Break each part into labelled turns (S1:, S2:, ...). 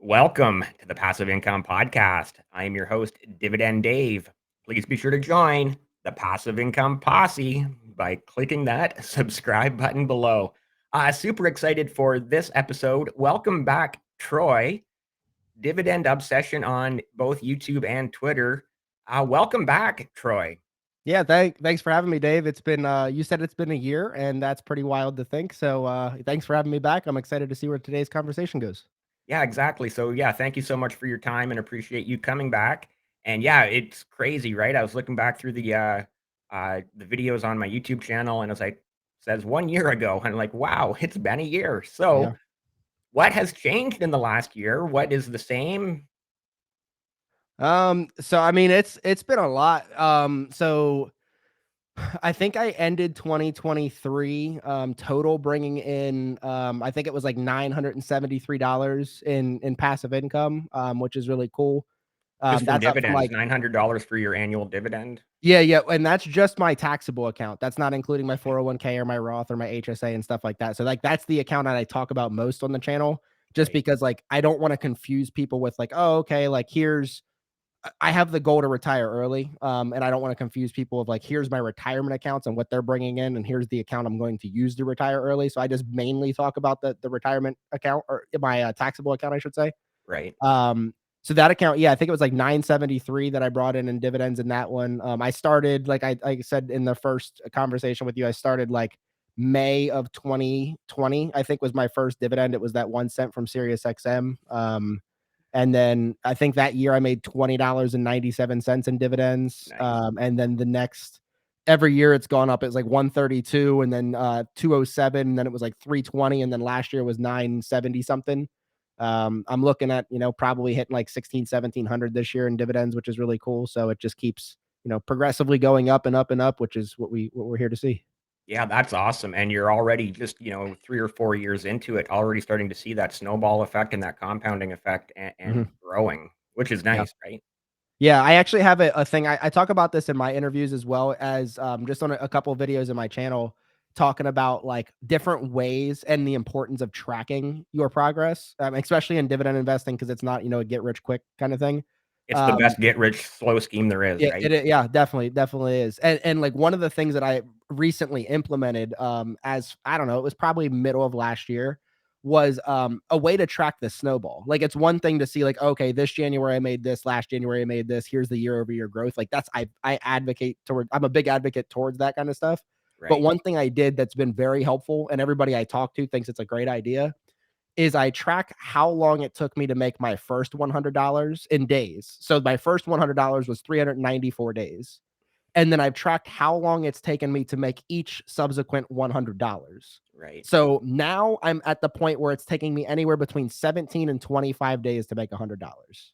S1: Welcome to the Passive Income Podcast. I am your host, Dividend Dave. Please be sure to join the Passive Income Posse by clicking that subscribe button below. Super excited for this episode. Welcome back, Troy. Dividend Obsession on both YouTube and Twitter. Welcome back, Troy.
S2: Yeah, thanks for having me, Dave. It's been you said it's been a year, and that's pretty wild to think. So thanks for having me back. I'm excited to see where today's conversation goes.
S1: Yeah, exactly. So yeah, thank you so much for your time and appreciate you coming back. And yeah, it's crazy, right? I was looking back through the videos on my YouTube channel and it's like says 1 year ago. And I'm like, wow, it's been a year.
S2: Yeah.
S1: So what has changed in the last year? What is the same?
S2: So I mean it's been a lot. So I think I ended 2023 total bringing in I think it was like $973 in passive income, which is really cool.
S1: Just from
S2: That's up from
S1: dividends,
S2: like
S1: $900 for your annual dividend.
S2: yeah, and that's just my taxable account. That's not including my 401k or my Roth or my HSA and stuff like that. So like that's the account that I talk about most on the channel, just
S1: Right.
S2: because like I don't want to confuse people with like, oh, okay, like here's I have the goal to retire early, and I don't want to confuse people of like, here's my retirement accounts and what they're bringing in, and here's the account I'm going to use to retire early. So I just mainly talk about the retirement account or my taxable account, I should say.
S1: Right.
S2: So that account, yeah, I think it was like 973 that I brought in dividends in that one. I started like I said in the first conversation with you, I started like May of 2020, I think was my first dividend. It was that 1 cent from Sirius XM. And then I think that year I made $20.97 in dividends.
S1: Nice.
S2: And then the next every year it's gone up. It's like 132 and then 207, and then it was like 320, and then last year was 970 something. I'm looking at, probably hitting like 1700 this year in dividends, which is really cool. So it just keeps, progressively going up and up and up, which is what we're here to see.
S1: Yeah, that's awesome. And you're already just, 3 or 4 years into it, already starting to see that snowball effect and that compounding effect and
S2: Mhm.
S1: growing, which is
S2: Yeah.
S1: nice, right?
S2: Yeah, I actually have a thing. I talk about this in my interviews as well as just on a couple of videos in my channel, talking about like different ways and the importance of tracking your progress, especially in dividend investing, because it's not, a get rich quick kind of thing.
S1: It's the
S2: Um,
S1: best get rich slow scheme there is,
S2: yeah,
S1: right?
S2: yeah, definitely is. And like one of the things that I recently implemented, as I don't know, it was probably middle of last year, was a way to track the snowball. Like it's one thing to see like, okay, this January I made this, last January I made this, here's the year over year growth. Like that's I advocate toward I'm a big advocate towards that kind of stuff. But
S1: Right.
S2: one thing I did that's been very helpful and everybody I talk to thinks it's a great idea is I track how long it took me to make my first $100 in days. So my first $100 was 394 days. And then I've tracked how long it's taken me to make each subsequent $100.
S1: Right.
S2: So now I'm at the point where it's taking me anywhere between 17 and 25 days to make $100.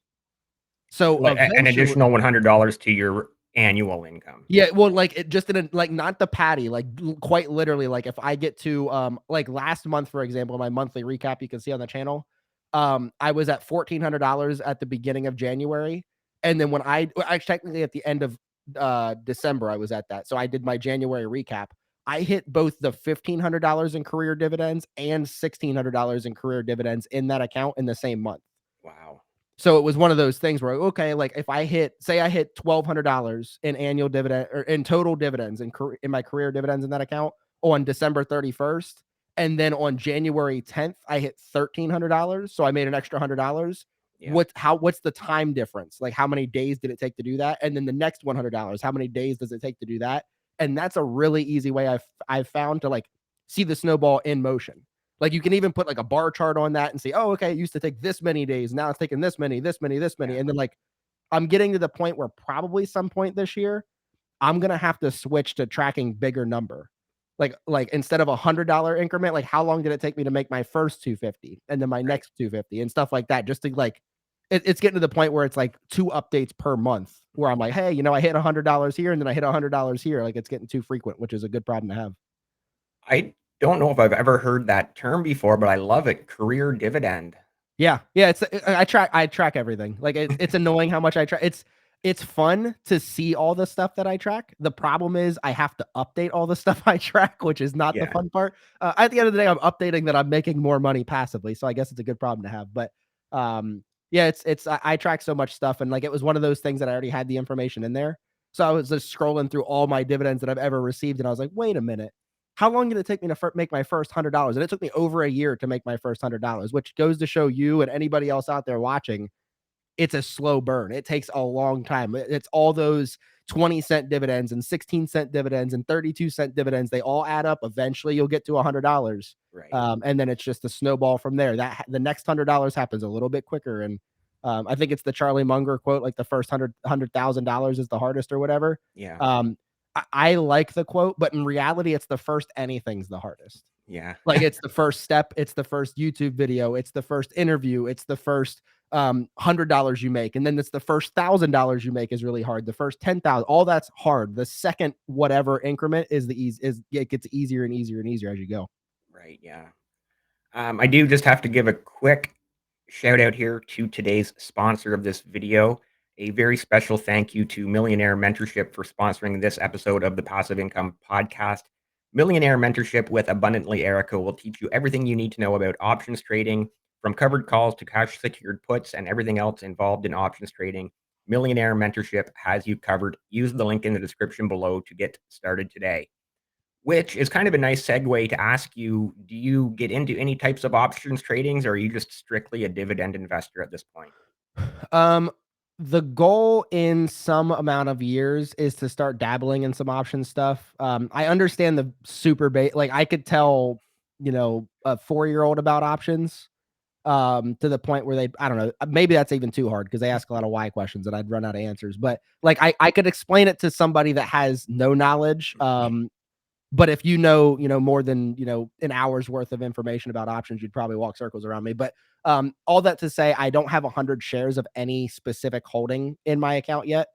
S2: So
S1: Like an
S2: eventually,
S1: additional $100 to your annual income.
S2: yeah, well, like it just didn't like not the patty, like quite literally, like if I get to like last month, for example, my monthly recap you can see on the channel. I was at $1,400 at the beginning of January. And then when I technically at the end of December, I was at that. So I did my January recap. I hit both the $1,500 in career dividends and $1,600 in career dividends in that account in the same month.
S1: Wow.
S2: So it was one of those things where, okay, like if I say I hit $1,200 in annual dividend or in total dividends in my career dividends in that account on December 31st, and then on January 10th, I hit $1,300. So I made an extra $100.
S1: Yeah.
S2: What's the time difference? Like how many days did it take to do that? And then the next $100, how many days does it take to do that? And that's a really easy way I've found to like see the snowball in motion. Like you can even put like a bar chart on that and say, oh, okay, it used to take this many days. Now it's taking this many, this many, this many.
S1: Yeah.
S2: And then like I'm getting to the point where probably some point this year, I'm gonna have to switch to tracking bigger number. Like instead of $100 increment, like how long did it take me to make my first 250 and then my
S1: Right.
S2: next 250 and stuff like that? Just to like it's getting to the point where it's like 2 updates per month where I'm like, hey, I hit $100 here and then I hit $100 here. Like it's getting too frequent, which is a good problem to have.
S1: I don't know if I've ever heard that term before, but I love it. Career dividend.
S2: Yeah, I track everything. Like it's annoying how much I track. It's fun to see all the stuff that I track. The problem is I have to update all the stuff I track, which is not the
S1: Yeah.
S2: fun part. At the end of the day, I'm updating that I'm making more money passively, so I guess it's a good problem to have. But Yeah, I track so much stuff, and like it was one of those things that I already had the information in there. So I was just scrolling through all my dividends that I've ever received, and I was like, wait a minute, how long did it take me to make my first $100? And it took me over a year to make my first $100, which goes to show you and anybody else out there watching, it's a slow burn. It takes a long time. It's all those 20-cent dividends and 16-cent dividends and 32-cent dividends. They all add up. Eventually, you'll get to $100.
S1: Right.
S2: And then it's just a snowball from there. That the next $100 happens a little bit quicker. And I think it's the Charlie Munger quote, like the first $100,000 is the hardest or whatever.
S1: Yeah.
S2: I like the quote, but in reality, it's the first anything's the hardest.
S1: Yeah.
S2: Like it's the first step, it's the first YouTube video, it's the first interview, it's the first $100 you make, and then it's the first $1,000 you make is really hard. The first 10,000, all that's hard. The second whatever increment is it gets easier and easier and easier as you go.
S1: Right. Yeah. I do just have to give a quick shout out here to today's sponsor of this video. A very special thank you to Millionaire Mentorship for sponsoring this episode of the Passive Income Podcast. Millionaire Mentorship with Abundantly Erica will teach you everything you need to know about options trading, from covered calls to cash secured puts and everything else involved in options trading. Millionaire Mentorship has you covered. Use the link in the description below to get started today. Which is kind of a nice segue to ask you, do you get into any types of options tradings, or are you just strictly a dividend investor at this point?
S2: Um, the goal in some amount of years is to start dabbling in some option stuff. I understand the super bait. Like I could tell, a 4-year-old about options to the point where I don't know, maybe that's even too hard because they ask a lot of why questions and I'd run out of answers. But like I could explain it to somebody that has no knowledge. But if more than, an hour's worth of information about options, you'd probably walk circles around me. But all that to say, I don't have 100 shares of any specific holding in my account yet.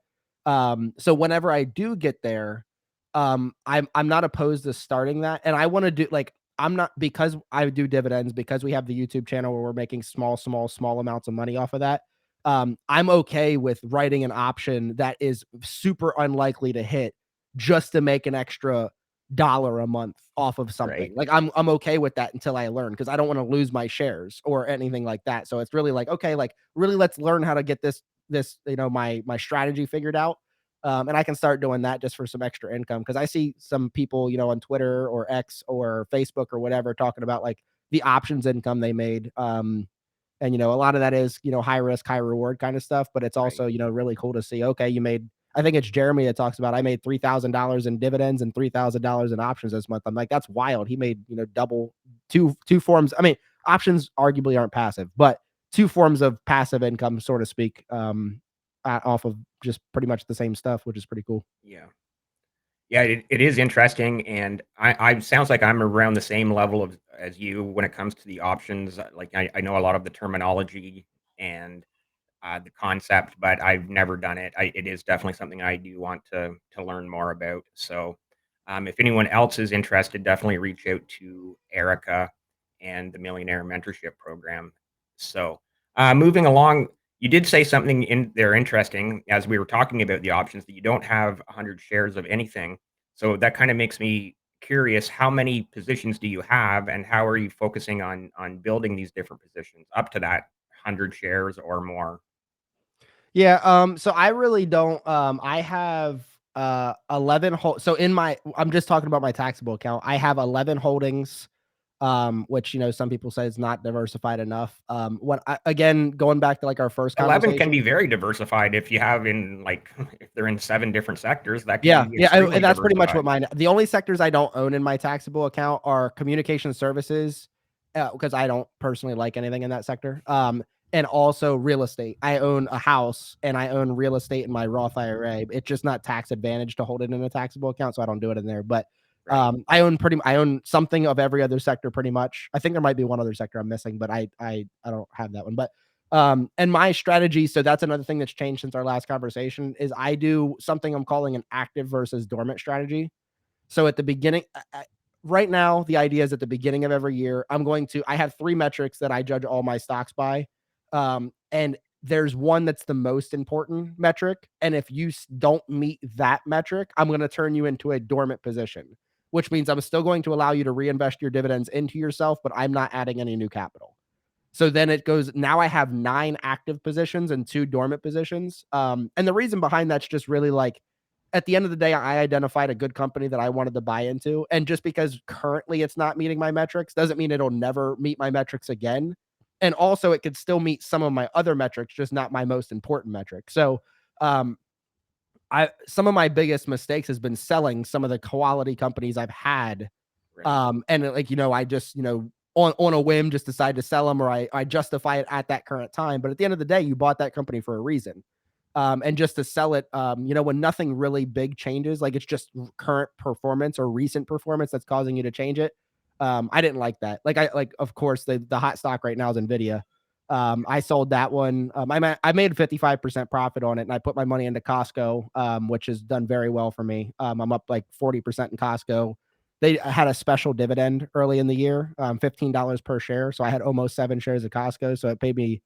S2: So whenever I do get there, I'm not opposed to starting that. And I want to do like, I'm not, because I do dividends, because we have the YouTube channel where we're making small amounts of money off of that. I'm okay with writing an option that is super unlikely to hit just to make an extra dollar a month off of something.
S1: Right.
S2: Like I'm okay with that until I learn, because I don't want to lose my shares or anything like that. So it's really like, okay, like really let's learn how to get this my strategy figured out. And I can start doing that just for some extra income, because I see some people, on Twitter or X or Facebook or whatever talking about like the options income they made. And a lot of that is, high risk, high reward kind of stuff, but it's
S1: Right.
S2: also, really cool to see, okay, you made, I think it's Jeremy that talks about, I made $3,000 in dividends and $3,000 in options this month. I'm like, that's wild. He made, double two forms. I mean, options arguably aren't passive, but two forms of passive income, so to speak, off of just pretty much the same stuff, which is pretty cool.
S1: Yeah. Yeah, it is interesting, and I sounds like I'm around the same level of as you when it comes to the options. Like I know a lot of the terminology and the concept, but I've never done it. It is definitely something I do want to learn more about. So, if anyone else is interested, definitely reach out to Erica and the Millionaire Mentorship Program. So, moving along, you did say something in there interesting as we were talking about the options, that you don't have 100 shares of anything. So that kind of makes me curious. How many positions do you have, and how are you focusing on building these different positions up to that 100 shares or more?
S2: Yeah, so I really don't, I have 11 so I'm just talking about my taxable account. I have 11 holdings, which some people say is not diversified enough. Again, going back to like our first
S1: 11 can be
S2: conversation.
S1: very diversified if you have in like if they're in 7 different sectors, that can
S2: Yeah,
S1: be
S2: yeah,
S1: extremely
S2: and that's pretty much what
S1: diversified.
S2: mine. The only sectors I don't own in my taxable account are communication services, because I don't personally like anything in that sector. And also real estate. I own a house and I own real estate in my Roth IRA. It's just not tax advantage to hold it in a taxable account, so I don't do it in there. But
S1: Right.
S2: I own something of every other sector pretty much. I think there might be one other sector I'm missing, but I don't have that one. But and my strategy, so that's another thing that's changed since our last conversation, is I do something I'm calling an active versus dormant strategy. So at the beginning, right now, the idea is at the beginning of every year, I have 3 metrics that I judge all my stocks by. And there's one that's the most important metric. And if you don't meet that metric, I'm going to turn you into a dormant position, which means I'm still going to allow you to reinvest your dividends into yourself, but I'm not adding any new capital. So then it goes, now I have 9 active positions and 2 dormant positions. And the reason behind that's just really like, at the end of the day, I identified a good company that I wanted to buy into. And just because currently it's not meeting my metrics doesn't mean it'll never meet my metrics again. And also it could still meet some of my other metrics, just not my most important metric. So um I some of my biggest mistakes has been selling some of the quality companies I've had.
S1: Right.
S2: And like, I just, on a whim just decide to sell them, or I justify it at that current time. But at the end of the day, you bought that company for a reason. And just to sell it, when nothing really big changes, like it's just current performance or recent performance that's causing you to change it. I didn't like that. Of course, the hot stock right now is Nvidia. I sold that one. I made 55% profit on it, and I put my money into Costco, which has done very well for me. I'm up like 40% in Costco. They had a special dividend early in the year, $15 per share. So I had almost 7 shares of Costco. So it paid me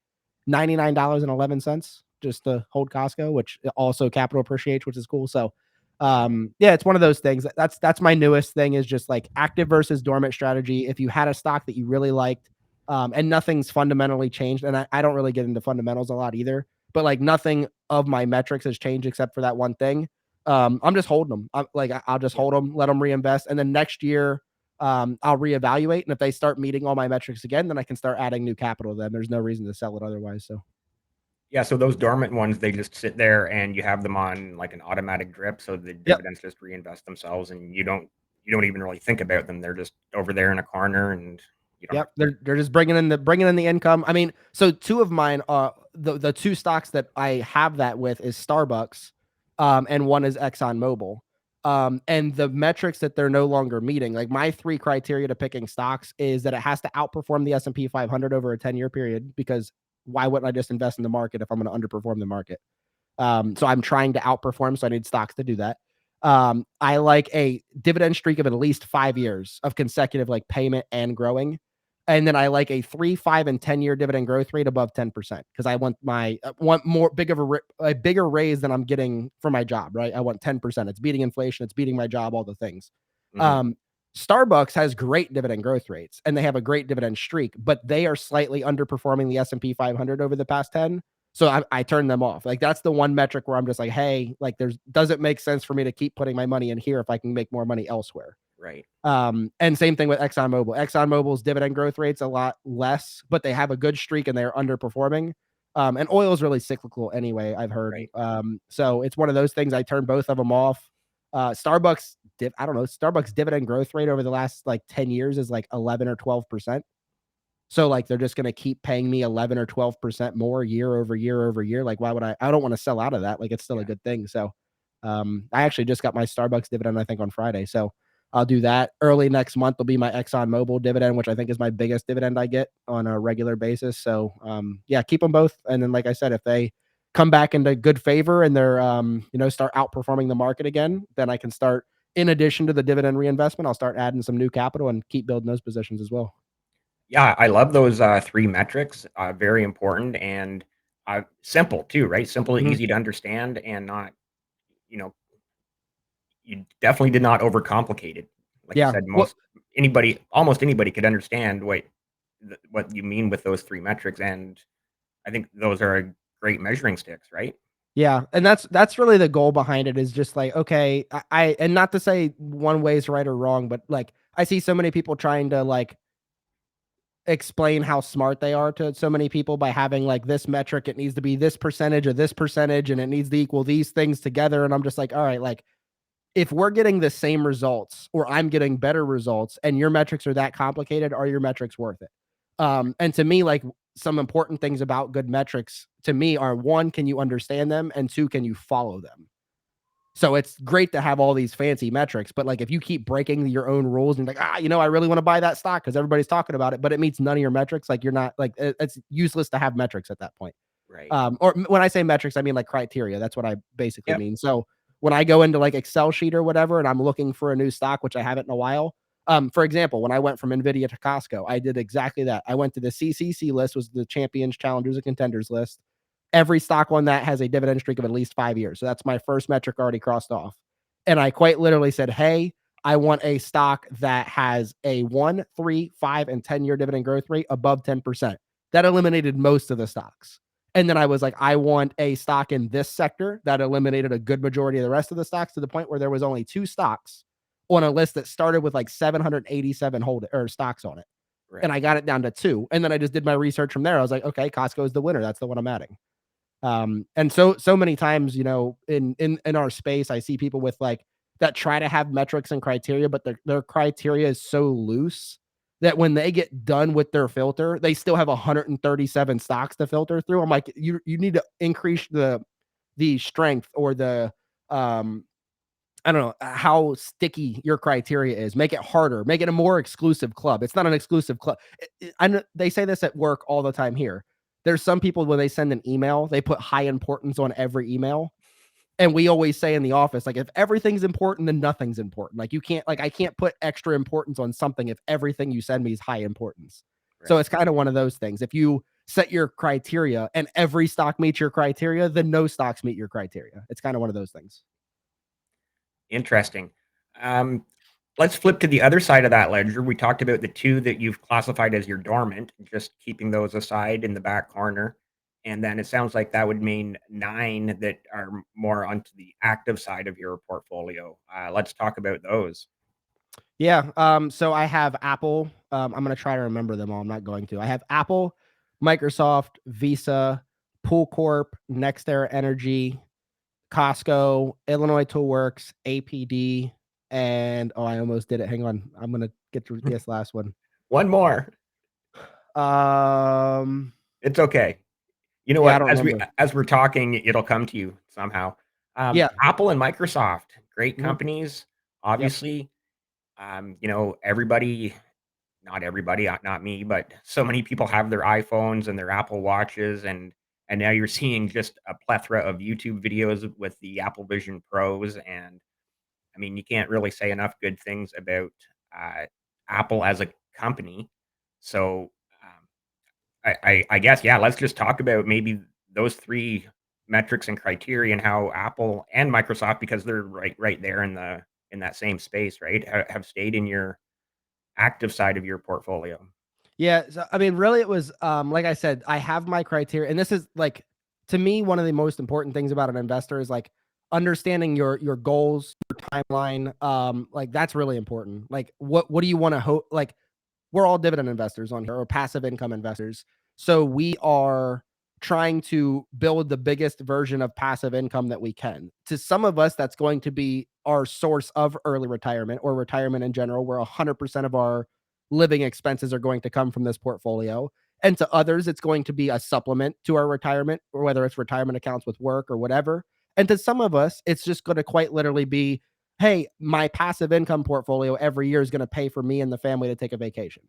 S2: $99.11 just to hold Costco, which also capital appreciates, which is cool. So yeah, it's one of those things. That's my newest thing, is just like active versus dormant strategy. If you had a stock that you really liked, and nothing's fundamentally changed, and I don't really get into fundamentals a lot either, but like nothing of my metrics has changed except for that one thing. I'm just holding them. I'll just
S1: Yeah.
S2: hold them, let them reinvest, and then next year, I'll reevaluate. And if they start meeting all my metrics again, then I can start adding new capital. Then there's no reason to sell it otherwise. So
S1: Yeah, so those dormant ones, they just sit there and you have them on like an automatic drip, so the
S2: yep.
S1: dividends just reinvest themselves and you don't even really think about them. They're just over there in a corner and you don't have
S2: Yep,
S1: to.
S2: they're just bringing in the income. I mean, so two of mine are the two stocks that I have that with is Starbucks, and one is ExxonMobil. And the metrics that they're no longer meeting, like my 3 criteria to picking stocks is that it has to outperform the S&P 500 over a 10-year period, because why wouldn't I just invest in the market if I'm going to underperform the market? So I'm trying to outperform, so I need stocks to do that. I like a dividend streak of at least 5 years of consecutive like payment and growing. And then I like a 3, 5, and 10-year dividend growth rate above 10%, because I want more big of a bigger raise than I'm getting for my job, right? I want 10%. It's beating inflation, it's beating my job, all the things.
S1: Mhm.
S2: Um, Starbucks has great dividend growth rates and they have a great dividend streak, but they are slightly underperforming the S&P 500 over the past 10. So I turn them off. Like that's the one metric where I'm just like, hey, like doesn't make sense for me to keep putting my money in here if I can make more money elsewhere.
S1: Right.
S2: And same thing with ExxonMobil. ExxonMobil's dividend growth rate's a lot less, but they have a good streak and they're underperforming. And oil is really cyclical anyway, I've heard.
S1: Right.
S2: So it's one of those things. I turn both of them off. I don't know, Starbucks dividend growth rate over the last like 10 years is like 11 or 12%. So like they're just going to keep paying me 11 or 12% more year over year over year. Like why would I don't want to sell out of that. Like it's still a
S1: Yeah.
S2: good thing. So I actually just got my Starbucks dividend, I think, on Friday. So I'll do that. Early next month will be my ExxonMobil dividend, which I think is my biggest dividend I get on a regular basis. So yeah, keep them both. And then like I said, if they come back into good favor and they're start outperforming the market again, then I can start, in addition to the dividend reinvestment, I'll start adding some new capital and keep building those positions as well.
S1: Yeah, I love those, 3 metrics, very important and, simple too, right? Simple,
S2: Mhm.
S1: easy to understand, and not, you know, you definitely did not overcomplicate it. Like you
S2: Yeah.
S1: said,
S2: Well,
S1: almost anybody could understand what you mean with those 3 metrics, and I think those are a great measuring sticks, right?
S2: yeah, and that's really the goal behind it, is just like, okay, and not to say one way is right or wrong, but like I see so many people trying to like explain how smart they are to so many people by having like this metric, it needs to be this percentage or this percentage, and it needs to equal these things together. And I'm just like, all right, like if we're getting the same results or I'm getting better results and your metrics are that complicated, are your metrics worth it? And to me, like some important things about good metrics to me are, one, can you understand them? And two, can you follow them? So it's great to have all these fancy metrics, but like if you keep breaking your own rules and like, I really want to buy that stock because everybody's talking about it, but it meets none of your metrics, like you're not like it's useless to have metrics at that point.
S1: Right.
S2: When I say metrics, I mean like criteria. That's what I basically
S1: Yep.
S2: mean. So when I go into like Excel sheet or whatever, and I'm looking for a new stock, which I haven't in a while. For example, when I went from Nvidia to Costco, I did exactly that. I went to the CCC list, was the champions, challengers, and contenders list. Every stock on that has a dividend streak of at least 5 years. So that's my first metric already crossed off. And I quite literally said, hey, I want a stock that has a 1, 3, 5, and 10-year dividend growth rate above 10%. That eliminated most of the stocks. And then I was like, I want a stock in this sector. That eliminated a good majority of the rest of the stocks, to the point where there was only 2 stocks on a list that started with like 787 stocks on it. And
S1: Right.
S2: I got it down to 2. And then I just did my research from there. I was like, okay, Costco is the winner. That's the one I'm adding. And so many times, in our space, I see people with like that try to have metrics and criteria, but their criteria is so loose that when they get done with their filter, they still have 137 stocks to filter through. I'm like, you need to increase the strength, or the I don't know how sticky your criteria is. Make it harder. Make it a more exclusive club. It's not an exclusive club. I know they say this at work all the time here. There's some people, when they send an email, they put high importance on every email. And we always say in the office, like, if everything's important, then nothing's important. Like, you can't, like, I can't put extra importance on something if everything you send me is high importance. So
S1: Right.
S2: it's kind of one of those things. If you set your criteria and every stock meets your criteria, then no stocks meet your criteria. It's kind of one of those things.
S1: Interesting. Um, let's flip to the other side of that ledger. We talked about the 2 that you've classified as your dormant, just keeping those aside in the back corner. And then it sounds like that would mean 9 that are more onto the active side of your portfolio. Let's talk about those.
S2: Yeah. So I have Apple. I'm gonna try to remember them all. I'm not going to. I have Apple, Microsoft, Visa, Pool Corp, NextEra Energy, Costco, Illinois Toolworks, APD, and I almost did it. Hang on. I'm gonna get through this last one.
S1: One more.
S2: Um,
S1: It's okay. You know
S2: yeah,
S1: what?
S2: I don't remember.
S1: As we're talking, it'll come to you somehow.
S2: Yeah.
S1: Apple and Microsoft, great
S2: Mhm.
S1: companies.
S2: Yep.
S1: Obviously, everybody, not everybody, not me, but so many people have their iPhones and their Apple Watches, and now you're seeing just a plethora of YouTube videos with the Apple Vision Pros, and I mean, you can't really say enough good things about uh, Apple as a company. So, um, I guess, yeah, let's just talk about maybe those 3 metrics and criteria, and how Apple and Microsoft, because they're right there in that same space, right, have stayed in your active side of your portfolio.
S2: Yeah, so I mean, really, it was like I said, I have my criteria, and this is like, to me, one of the most important things about an investor is like understanding your goals, your timeline. Like, that's really important. Like, what do you want to hope? Like, we're all dividend investors on here, or passive income investors. So we are trying to build the biggest version of passive income that we can. To some of us, that's going to be our source of early retirement or retirement in general, where 100% of our living expenses are going to come from this portfolio. And to others, it's going to be a supplement to our retirement, or whether it's retirement accounts with work or whatever. And to some of us, it's just going to quite literally be, hey, my passive income portfolio every year is going to pay for me and the family to take a vacation.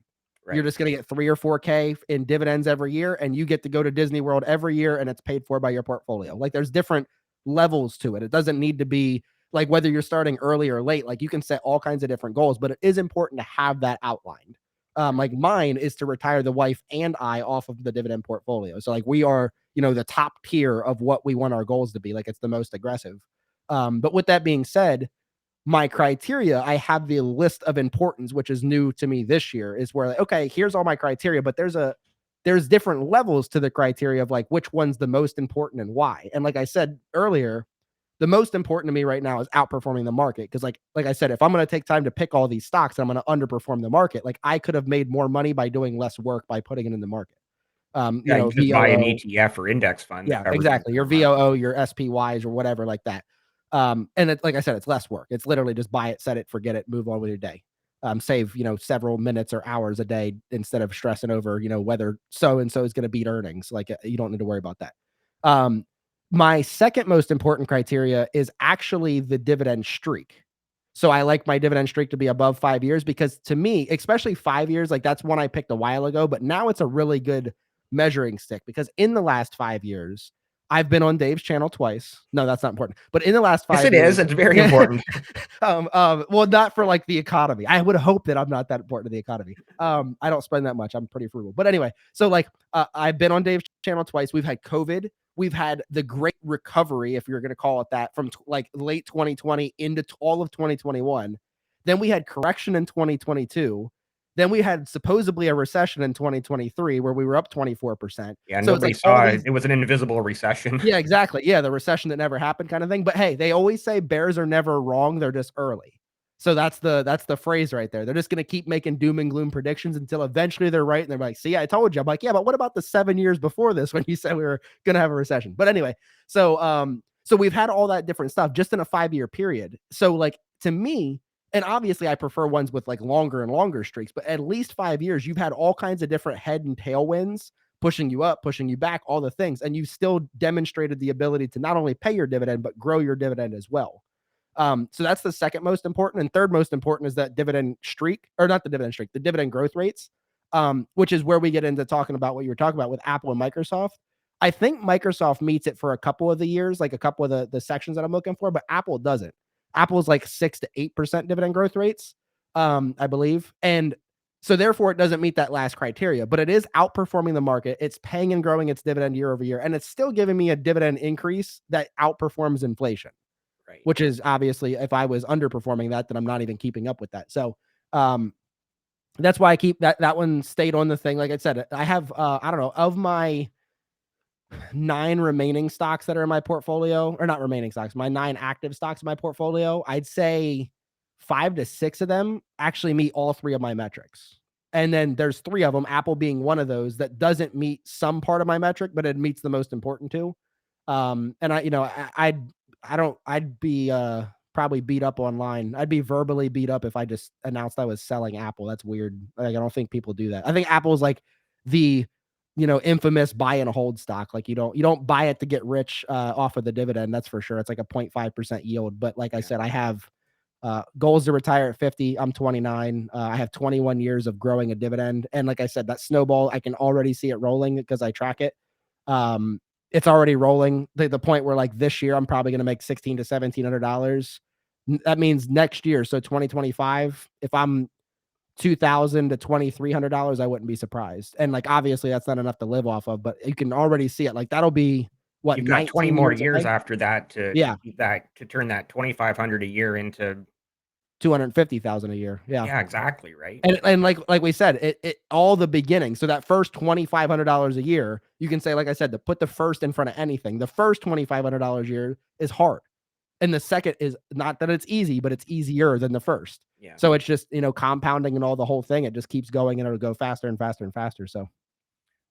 S2: You're
S1: Right,
S2: just going to get 3 or 4K in dividends every year, and you get to go to Disney World every year, and it's paid for by your portfolio. Like, there's different levels to it. It doesn't need to be like whether you're starting early or late. Like, you can set all kinds of different goals, but it is important to have that outlined.
S1: right,
S2: Like, mine is to retire the wife and I off of the dividend portfolio. So like, we are, the top tier of what we want our goals to be. Like, it's the most aggressive. But with that being said, my criteria, I have the list of importance, which is new to me this year, is where, like, okay, here's all my criteria, but there's different levels to the criteria of like which one's the most important and why. And like I said earlier, the most important to me right now is outperforming the market. Because like I said, if I'm going to take time to pick all these stocks, I'm going to underperform the market. Like, I could have made more money by doing less work by putting it in the market.
S1: yeah, you just buy an
S2: VOO.
S1: ETF or index fund that
S2: Yeah,
S1: covers the
S2: exactly. Your
S1: entire market.
S2: VOO, your SPYs, or whatever like that. And like I said, it's less work. It's literally just buy it, set it, forget it, move on with your day. Save, several minutes or hours a day instead of stressing over, whether so and so is going to beat earnings. Like, you don't need to worry about that. Um, my second most important criteria is actually the dividend streak. So I like my dividend streak to be above 5 years, because to me, especially 5 years, like, that's one I picked a while ago, but now it's a really good measuring stick, because in the last 5 years, I've been on Dave's channel twice. No, that's not important. But in the last
S1: Yes,
S2: five
S1: it is.
S2: years,
S1: It's very
S2: yeah,
S1: important.
S2: well, not for like the economy. I would hope that I'm not that important to the economy. I don't spend that much. I'm pretty frugal. But anyway, so like, I've been on Dave's channel twice. We've had COVID. We've had the great recovery, if you're going to call it that, from like late 2020 into all of 2021. Then we had correction in 2022. Then we had supposedly a recession in 2023 where we were up 24%.
S1: Yeah,
S2: So it's
S1: nobody
S2: like all
S1: saw it.
S2: these
S1: It was an invisible recession.
S2: Yeah, exactly. Yeah, the recession that never happened kind of thing. But hey, they always say bears are never wrong, they're just early. So that's the phrase right there. They're just going to keep making doom and gloom predictions until eventually they're right and they're like, "See, I told you." I'm like, "Yeah, but what about the 7 years before this when you said we were going to have a recession?" But anyway, so we've had all that different stuff just in a 5-year period. So like to me, and obviously I prefer ones with like longer and longer streaks, but at least 5 years you've had all kinds of different head and tailwinds pushing you up, pushing you back, all the things. And you've still demonstrated the ability to not only pay your dividend, but grow your dividend as well. So that's the second most important. And third most important is that dividend streak, or not the dividend streak, the dividend growth rates, which is where we get into talking about what you were talking about with Apple and Microsoft. I think Microsoft meets it for a couple of the years, like a couple of the sections that I'm looking for, but Apple doesn't. Apple's like 6 to 8% dividend growth rates, I believe. And so therefore, it doesn't meet that last criteria, but it is outperforming the market. It's paying and growing its dividend year over year, and it's still giving me a dividend increase that outperforms inflation,
S1: Right.
S2: which is obviously if I was underperforming that, then I'm not even keeping up with that. So um, that's why I keep that one stayed on the thing. Like I said, I have I don't know, of my 9 remaining stocks that are in my portfolio, or not remaining stocks, my 9 active stocks in my portfolio, I'd say 5 to 6 of them actually meet all 3 of my metrics. And then there's 3 of them, Apple being one of those, that doesn't meet some part of my metric, but it meets the most important 2. And I, you know, I'd be probably beat up online. I'd be verbally beat up if I just announced I was selling Apple. That's weird. Like, I don't think people do that. I think Apple is like the infamous buy and hold stock. Like you don't buy it to get rich off of the dividend. That's for sure. It's like a 0.5% yield. But like I
S1: Yeah.
S2: said, I have goals to retire at 50. I'm 29. I have 21 years of growing a dividend. And like I said, that snowball, I can already see it rolling because I track it. Um, it's already rolling. The point where like this year, I'm probably going to make 16 to $1,700. That means next year, so 2025, if I'm 2,000 to $2,300, I wouldn't be surprised. And like obviously that's not enough to live off of, but you can already see it. Like that'll be what,
S1: You've got 20
S2: 19
S1: more
S2: years
S1: years
S2: away?
S1: after that to
S2: Yeah,
S1: keep that to turn that 2,500 a year into
S2: 250,000 a year. Yeah.
S1: yeah, exactly, right?
S2: And like we said, it all the beginning. So that first $2,500 a year, you can say, like I said, to put the first in front of anything. The first $2,500 a year is hard. And the second is not that it's easy, but it's easier than the first.
S1: Yeah.
S2: So it's just, compounding and all the whole thing. It just keeps going and it'll go faster and faster and faster. So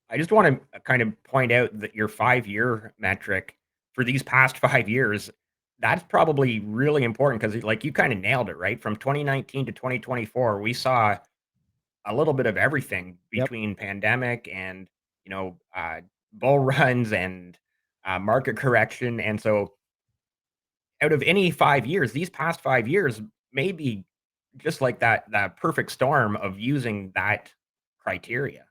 S1: I just wanna kind of point out that your 5-year metric for these past 5 years, that's probably really important because, like, you kinda nailed it, right? From 2019 to 2024, we saw a little bit of everything
S2: yep.
S1: between pandemic and, you know, bull runs and, market correction, and so out of any 5 years, these past 5 years may be just like that perfect storm of using that criteria.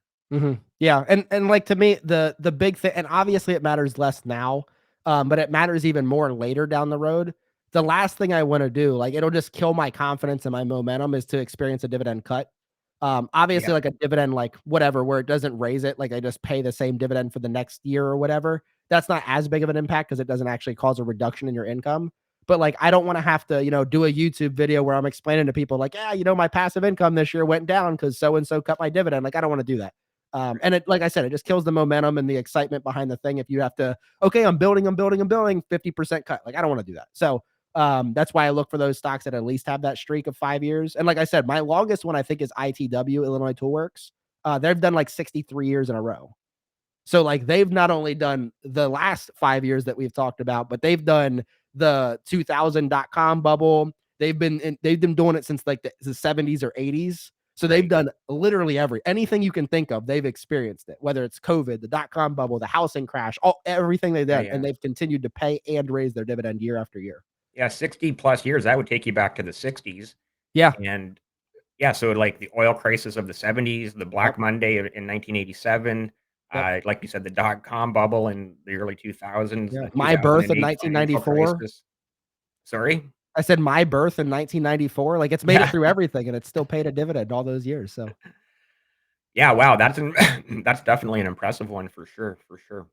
S2: Yeah, and like to me, the big thing, and obviously it matters less now, but it matters even more later down the road. The last thing I want to do, like it'll just kill my confidence and my momentum, is to experience a dividend cut. Obviously,
S1: Yeah,
S2: like a dividend, like whatever, where it doesn't raise it, like I just pay the same dividend for the next year or whatever. That's not as big of an impact because it doesn't actually cause a reduction in your income. But like, I don't want to have to, do a YouTube video where I'm explaining to people, like, yeah, my passive income this year went down because so and so cut my dividend. Like, I don't want to do that. And
S1: right.
S2: it, like I said, it just kills the momentum and the excitement behind the thing. If you have to, okay, I'm building, 50% cut. Like, I don't want to do that. So that's why I look for those stocks that at least have that streak of 5 years. And like I said, my longest one I think is ITW, Illinois Toolworks. They've done like 63 years in a row. So like they've not only done the last 5 years that we've talked about, but they've done the 2000.com bubble. They've been doing it since like the 70s or 80s. So they've
S1: Right.
S2: done literally anything you can think of, they've experienced it, whether it's COVID, the dot-com bubble, the housing crash, everything they've
S1: Yeah,
S2: done. And
S1: yeah.
S2: they've continued to pay and raise their dividend year after year.
S1: Yeah, 60 plus years, that would take you back to the '60s,
S2: Yeah.
S1: and yeah, so, like, the oil crisis of the '70s, the
S2: Yep.
S1: Black Monday in 1987,
S2: Yep.
S1: like you said, the dot-com bubble in the early 2000s,
S2: Yeah.
S1: the
S2: My birth in
S1: 2008 financial
S2: 1994.
S1: crisis. Sorry?
S2: I said my birth in 1994. Like it's made it
S1: Yeah.
S2: through everything and it's still paid a dividend all those years. So
S1: Yeah, wow, that's an that's definitely an impressive one for sure, for sure.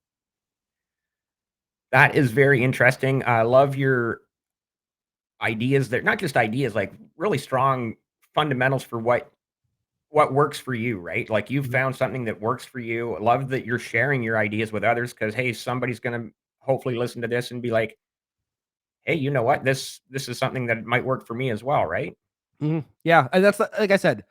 S1: That is very interesting. I love your ideas. They're not just ideas, like really strong fundamentals for what what works for you, right? Like you've
S2: Mhm.
S1: found something that works for you. Love that you're sharing your ideas with others because hey, somebody's gonna hopefully listen to this and be like, hey, you know what? This is something that might work for me as well, right?
S2: Mhm. Yeah, and that's like I said,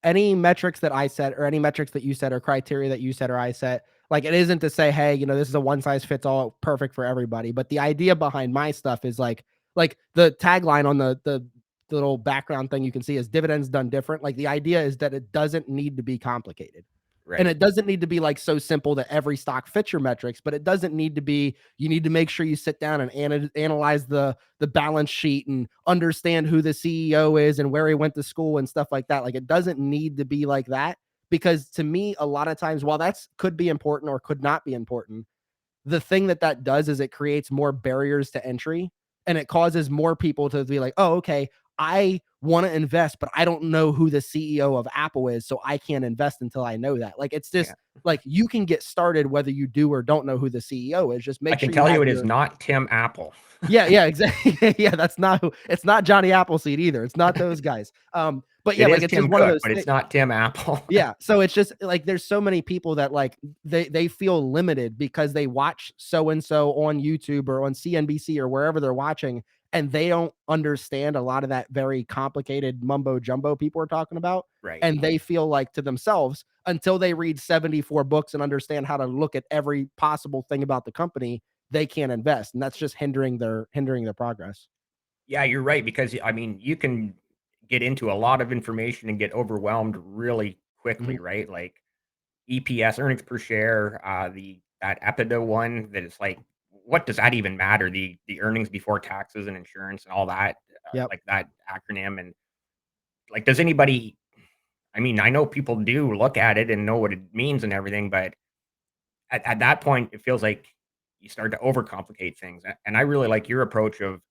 S2: any metrics that I set or any metrics that you set or criteria that you set or I set, like it isn't to say, hey, this is a one size fits all perfect for everybody. But the idea behind my stuff is like the tagline on the little background thing you can see is dividends done different. Like the idea is that it doesn't need to be complicated. And
S1: Right.
S2: it doesn't need to be like so simple that every stock fits your metrics, but it doesn't need to be, you need to make sure you sit down and analyze the balance sheet and understand who the CEO is and where he went to school and stuff like that. Like it doesn't need to be like that, because to me a lot of times, while that's could be important or could not be important, the thing that that does is it creates more barriers to entry, and it causes more people to be like, oh, okay, I want to invest, but I don't know who the CEO of Apple is, so I can't invest until I know that. Like it's
S1: Yeah.
S2: just like you can get started whether you do or don't know who the CEO is. Just
S1: I
S2: make
S1: can
S2: sure you
S1: tell you
S2: have
S1: it is
S2: your
S1: not Tim Apple.
S2: yeah, exactly. Yeah, that's not who, it's not Johnny Appleseed either. It's not those guys. But yeah,
S1: It
S2: like
S1: is
S2: it's just
S1: Tim
S2: one of
S1: Cook,
S2: those
S1: but
S2: things.
S1: it's not Tim Apple.
S2: Yeah, so it's just like there's so many people that like they feel limited because they watch so and so on YouTube or on CNBC or wherever they're watching, and they don't understand a lot of that very complicated mumbo jumbo people are talking about,
S1: Right.
S2: and they feel like to themselves until they read 74 books and understand how to look at every possible thing about the company, they can't invest, and that's just hindering their progress.
S1: Yeah, you're right because I mean, you can get into a lot of information and get overwhelmed really quickly,
S2: Mhm.
S1: right? Like EPS, earnings per share, the that EBITDA one that is like, what does that even matter? The earnings before taxes and insurance and all that,
S2: Yep.
S1: like that acronym and like, does anybody? I mean, I know people do look at it and know what it means and everything, but at that point, it feels like you start to overcomplicate things. And I really like your approach of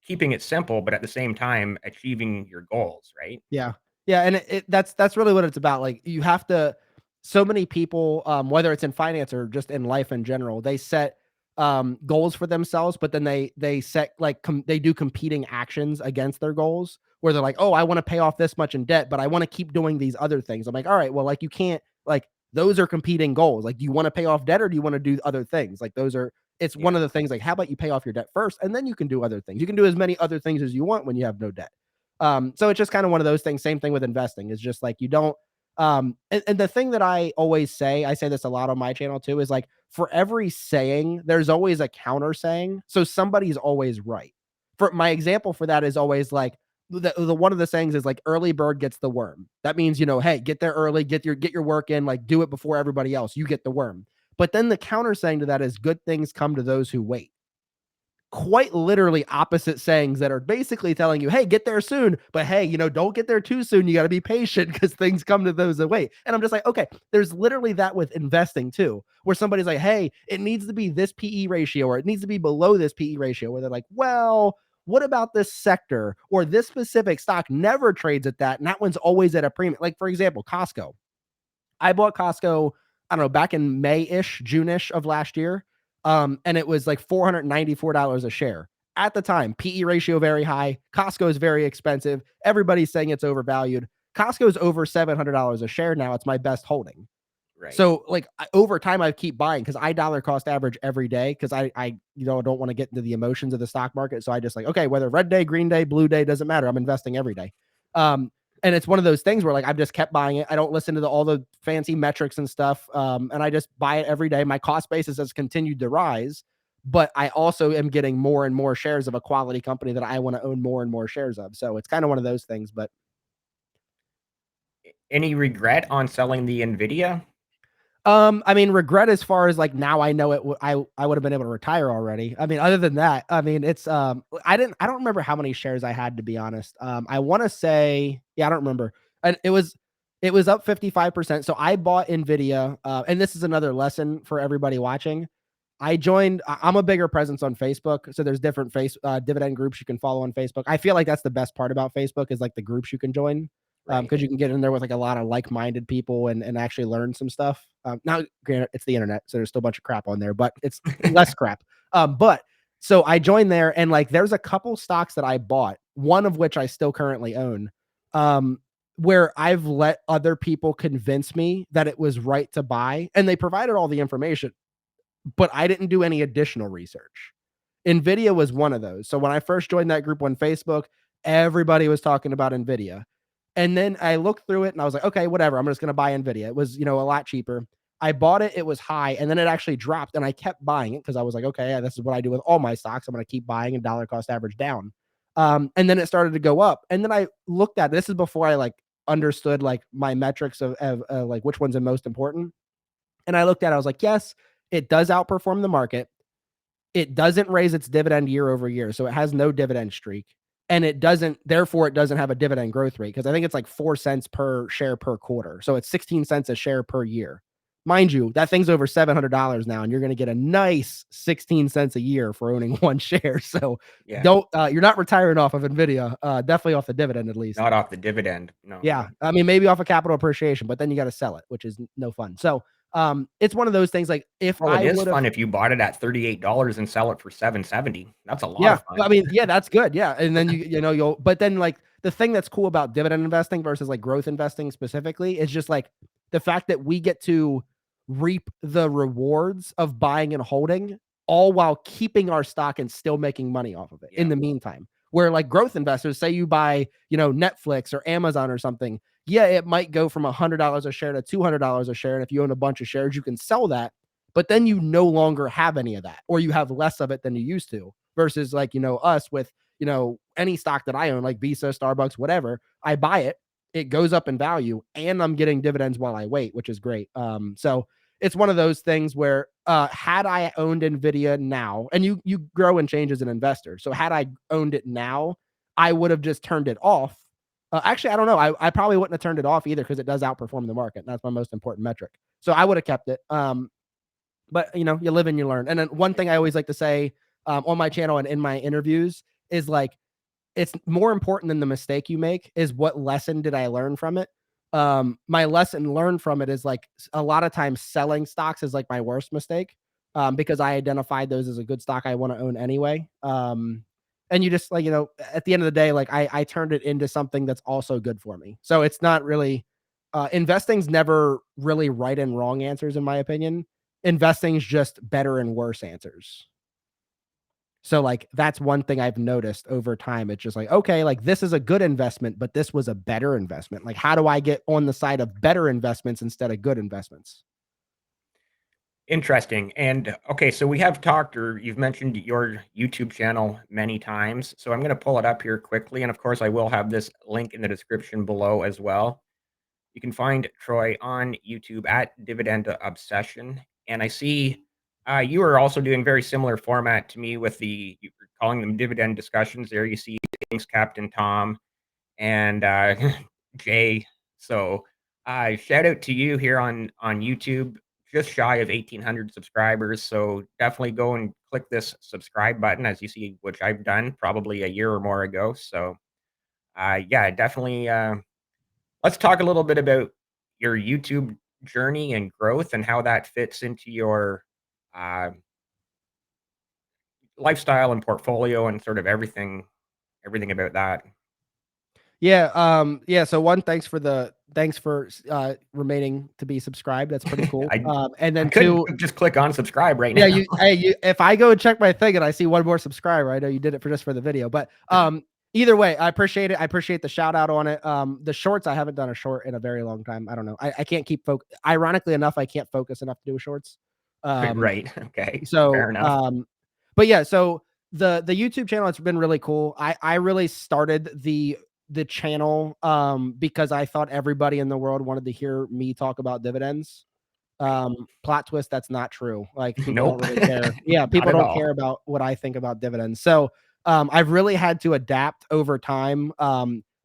S1: keeping it simple, but at the same time achieving your goals, right?
S2: Yeah. Yeah, and that's really what it's about. Like you have to, so many people, whether it's in finance or just in life in general, they set goals for themselves, but then they set like they do competing actions against their goals where they're like, "Oh, I want to pay off this much in debt, but I want to keep doing these other things." I'm like, "All right, well, like you can't like those are competing goals. Like do you want to pay off debt or do you want to do other things?" Like those are, it's one
S1: Yeah.
S2: of the things like how about you pay off your debt first and then you can do other things. You can do as many other things as you want when you have no debt. So it's just kind of one of those things. Same thing with investing. Is just like you don't. And the thing that I always say, I say this a lot on my channel too, is like for every saying, there's always a counter saying. So somebody's always right. For my example for that is always like the one of the sayings is like early bird gets the worm. That means, hey, get there early, get your work in, like do it before everybody else. You get the worm. But then the counter saying to that is good things come to those who wait. Quite literally opposite sayings that are basically telling you, hey, get there soon, but hey, don't get there too soon. You got to be patient because things come to those that wait. And I'm just like, okay, there's literally that with investing too, where somebody's like, hey, it needs to be this PE ratio or it needs to be below this PE ratio, where they're like, well, what about this sector or this specific stock never trades at that? And that one's always at a premium. Like, for example, Costco. I bought Costco, I don't know, back in May-ish, June-ish of last year. And it was like $494 a share. At the time, PE ratio very high. Costco is very expensive. Everybody's saying it's overvalued. Costco is over $700 a share now. It's my best holding.
S1: Right.
S2: So like over time, I keep buying because I dollar cost average every day because I don't want to get into the emotions of the stock market. So I just like, okay, whether red day, green day, blue day, doesn't matter. I'm investing every day. And it's one of those things where like I've just kept buying it. I don't listen to all the fancy metrics and stuff. And I just buy it every day. My cost basis has continued to rise, but I also am getting more and more shares of a quality company that I want to own more and more shares of. So it's kind of one of those things. But
S1: Any regret on selling the Nvidia?
S2: I mean, regret as far as like now I know it. I would have been able to retire already. I mean, other than that, I mean, it's I don't remember how many shares I had to be honest. I want to say yeah, I don't remember, and it was up 55%. So I bought Nvidia, and this is another lesson for everybody watching. I'm a bigger presence on Facebook, so there's different dividend groups you can follow on Facebook. I feel like that's the best part about Facebook is like the groups you can join,
S1: Right.
S2: because you can get in there with like a lot of like-minded people and actually learn some stuff. Now, granted, it's the internet, so there's still a bunch of crap on there, but it's less crap. But so I joined there, and like there's a couple stocks that I bought, one of which I still currently own. Um, where I've let other people convince me that it was right to buy, and they provided all the information, but I didn't do any additional research. Nvidia was one of those. So when I first joined that group on Facebook, everybody was talking about Nvidia. And then I looked through it and I was like, okay, whatever. I'm just going to buy Nvidia. It was, a lot cheaper. I bought it, it was high, and then it actually dropped, and I kept buying it because I was like, okay, yeah, this is what I do with all my stocks. I'm going to keep buying and dollar cost average down. And then it started to go up. And then I looked at this is before I like understood like my metrics of like which one's the most important. And I looked at it, I was like, yes, it does outperform the market. It doesn't raise its dividend year over year, so it has no dividend streak, and it therefore it doesn't have a dividend growth rate because I think it's like 4 cents per share per quarter, so it's 16 cents a share per year. Mind you, that thing's over $700 now, and you're going to get a nice 16 cents a year for owning one share. So
S1: Yeah.
S2: don't you're not retiring off of Nvidia, definitely off the dividend at least.
S1: Not off the dividend. No.
S2: Yeah, I mean maybe off of capital appreciation, but then you got to sell it, which is no fun. So it's one of those things like if
S1: Well, it
S2: I
S1: is
S2: would have.
S1: fun if you bought it at $38 and sell it for $7.70. That's a lot
S2: Yeah,
S1: of fun.
S2: I mean, yeah, that's good. Yeah, and then you'll. But then like the thing that's cool about dividend investing versus like growth investing specifically is just like the fact that we get to reap the rewards of buying and holding, all while keeping our stock and still making money off of it in
S1: Yeah.
S2: the meantime. Where like growth investors, say you buy, Netflix or Amazon or something, yeah, it might go from $100 a share to $200 a share, and if you own a bunch of shares, you can sell that. But then you no longer have any of that, or you have less of it than you used to versus like, us with, any stock that I own, like Visa, Starbucks, whatever, I buy it, it goes up in value, and I'm getting dividends while I wait, which is great. So it's one of those things where had I owned Nvidia now, and you grow and change as an investor. So had I owned it now, I would have just turned it off. Actually, I don't know. I probably wouldn't have turned it off either because it does outperform the market. That's my most important metric. So I would have kept it. But you live and you learn. And then one thing I always like to say on my channel and in my interviews is like, it's more important than the mistake you make is what lesson did I learn from it? My lesson learned from it is like a lot of times selling stocks is like my worst mistake because I identified those as a good stock I want to own anyway. And you just like, at the end of the day, like I turned it into something that's also good for me. So it's not really, investing's never really right and wrong answers, in my opinion. Investing's just better and worse answers. So like that's one thing I've noticed over time. It's just like, okay, like this is a good investment, but this was a better investment. Like, how do I get on the side of better investments instead of good investments?
S1: Interesting. And okay, so we have talked, or you've mentioned your YouTube channel many times. So I'm going to pull it up here quickly. And of course, I will have this link in the description below as well. You can find Troy on YouTube at Dividend Obsession. And I see you are also doing very similar format to me with you're calling them dividend discussions. There you see things Captain Tom and Jay. So shout out to you here on YouTube. Just shy of 1,800 subscribers. So definitely go and click this subscribe button, as you see, which I've done probably a year or more ago. So yeah, definitely. Let's talk a little bit about your YouTube journey and growth and how that fits into your uh, lifestyle and portfolio and sort of everything about that.
S2: Yeah. Yeah. So one, thanks for remaining to be subscribed. That's pretty cool.
S1: I
S2: And
S1: I
S2: then
S1: could
S2: two,
S1: just click on subscribe right
S2: yeah,
S1: now.
S2: if I go and check my thing and I see one more subscriber, I know you did it just for the video. But either way, I appreciate it. I appreciate the shout out on it. The shorts, I haven't done a short in a very long time. I don't know. I can't keep focus. Ironically enough, I can't focus enough to do shorts.
S1: Right. Okay.
S2: So
S1: Fair enough.
S2: but yeah, so the YouTube channel, it's been really cool. I really started the channel because I thought everybody in the world wanted to hear me talk about dividends. Plot twist, that's not true. Like people don't
S1: Nope.
S2: really care. Yeah,
S1: Not
S2: people
S1: at
S2: don't
S1: all.
S2: care about what I think about dividends. So I've really had to adapt over time.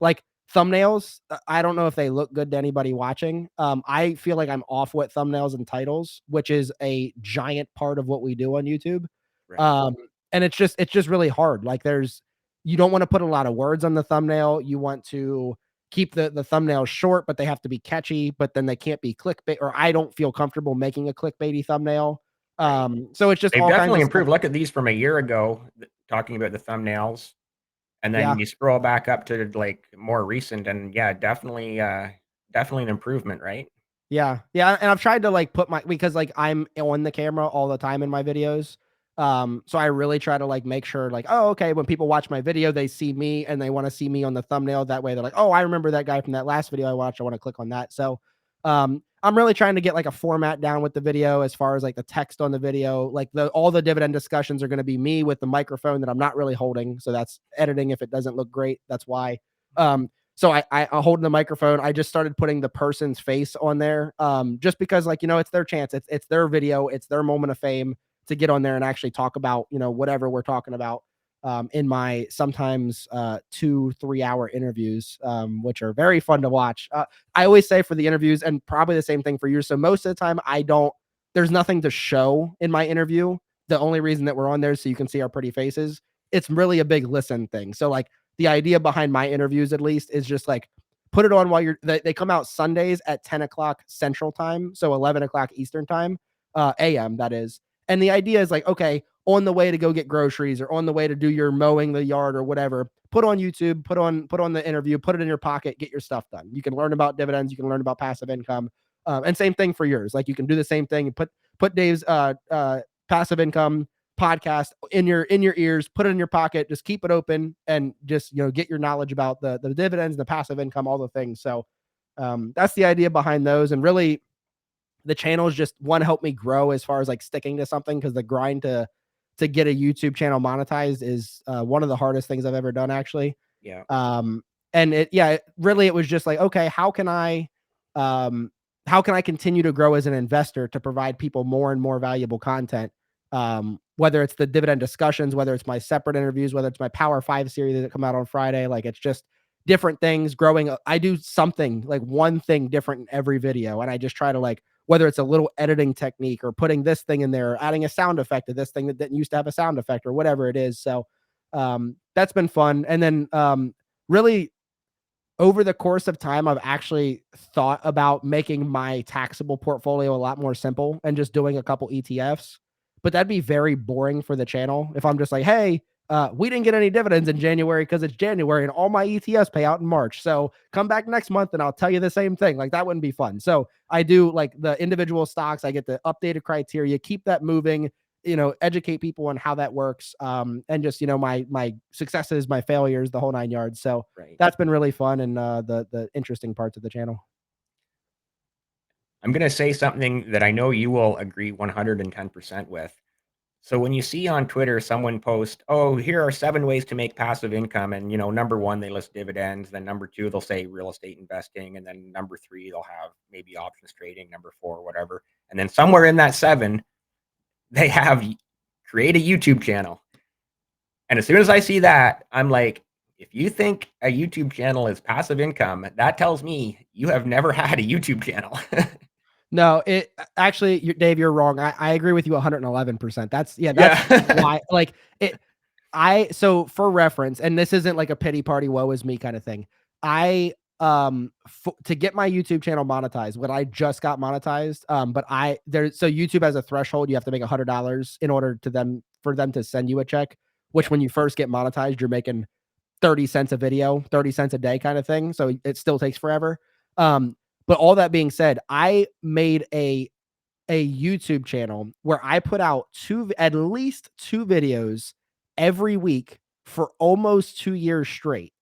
S2: Like thumbnails, I don't know if they look good to anybody watching. I feel like I'm off with thumbnails and titles, which is a giant part of what we do on YouTube.
S1: Right.
S2: Um, and it's just really hard. Like you don't want to put a lot of words on the thumbnail. You want to keep the thumbnails short, but they have to be catchy, but then they can't be clickbait, or I don't feel comfortable making a clickbaity thumbnail.
S1: Right.
S2: So it's just
S1: They've
S2: all kinds
S1: definitely
S2: of stuff.
S1: improved. Look at these from a year ago, talking about the thumbnails. And then you scroll back up to like more recent, and yeah, definitely an improvement, right?
S2: Yeah. Yeah, and I've tried to, like, put my because, like, I'm on the camera all the time in my videos, so I really try to, like, make sure, like, oh, okay, when people watch my video, they see me and they wanna see me on the thumbnail, that way they're like, "Oh, I remember that guy from that last video I watched, I wanna click on that." So, I'm really trying to get, like, a format down with the video as far as, like, the text on the video, like, all the dividend discussions are gonna be me with the microphone that I'm not really holding, so that's editing if it doesn't look great, that's why. So I hold the microphone. I just started putting the person's face on there, just because, like, it's their chance. It's their video. It's their moment of fame to get on there and actually talk about, whatever we're talking about. In my sometimes 2-3 hour interviews, which are very fun to watch. I always say for the interviews, and probably the same thing for you. So most of the time, I don't. There's nothing to show in my interview. The only reason that we're on there is so you can see our pretty faces. It's really a big listen thing. So, like, the idea behind my interviews, at least, is just like put it on while they come out Sundays at 10 o'clock Central Time, so 11 o'clock Eastern Time, AM, that is. And the idea is like, okay, on the way to go get groceries or on the way to do your mowing the yard or whatever, put on YouTube, put on the interview, put it in your pocket, get your stuff done. You can learn about dividends, you can learn about passive income, and same thing for yours. Like, you can do the same thing. Put Dave's passive income podcast in your ears, put it in your pocket, just keep it open, and just get your knowledge about the dividends, the passive income, all the things. So that's the idea behind those. And really, the channels just one help me grow as far as like sticking to something, because the grind to get a YouTube channel monetized is one of the hardest things I've ever done, actually.
S1: Yeah.
S2: And it was just like, okay, um how can I continue to grow as an investor to provide people more and more valuable content, whether it's the dividend discussions, whether it's my separate interviews, whether it's my Power 5 series that come out on Friday. Like, it's just different things growing. I do something, like one thing different in every video, and I just try to, like, whether it's a little editing technique or putting this thing in there, or adding a sound effect to this thing that didn't used to have a sound effect, or whatever it is. So that's been fun. And then really, over the course of time, I've actually thought about making my taxable portfolio a lot more simple and just doing a couple ETFs. But that'd be very boring for the channel if I'm just like, hey, we didn't get any dividends in January because it's January and all my ETFs pay out in March. So come back next month and I'll tell you the same thing. Like, that wouldn't be fun. So I do, like, the individual stocks. I get the updated criteria, keep that moving, educate people on how that works. And just, my successes, my failures, the whole 9 yards. So
S1: Right.
S2: that's been really fun, and the interesting parts of the channel.
S1: I'm going to say something that I know you will agree 110% with. So when you see on Twitter someone post, "Oh, here are 7 ways to make passive income," and number 1 they list dividends, then number 2 they'll say real estate investing, and then number 3 they'll have maybe options trading, number 4 whatever. And then somewhere in that 7 they have create a YouTube channel. And as soon as I see that, I'm like, if you think a YouTube channel is passive income, that tells me you have never had a YouTube channel.
S2: No, it actually, Dave, you're wrong. I agree with you 111%. That's why, like, it. So for reference, and this isn't like a pity party, woe is me kind of thing. To get my YouTube channel monetized, when I just got monetized, so YouTube has a threshold. You have to make $100 in order for them to send you a check, which when you first get monetized, you're making 30 cents a video, 30 cents a day kind of thing. So it still takes forever. But all that being said, I made a YouTube channel where I put out at least 2 videos every week for almost 2 years straight,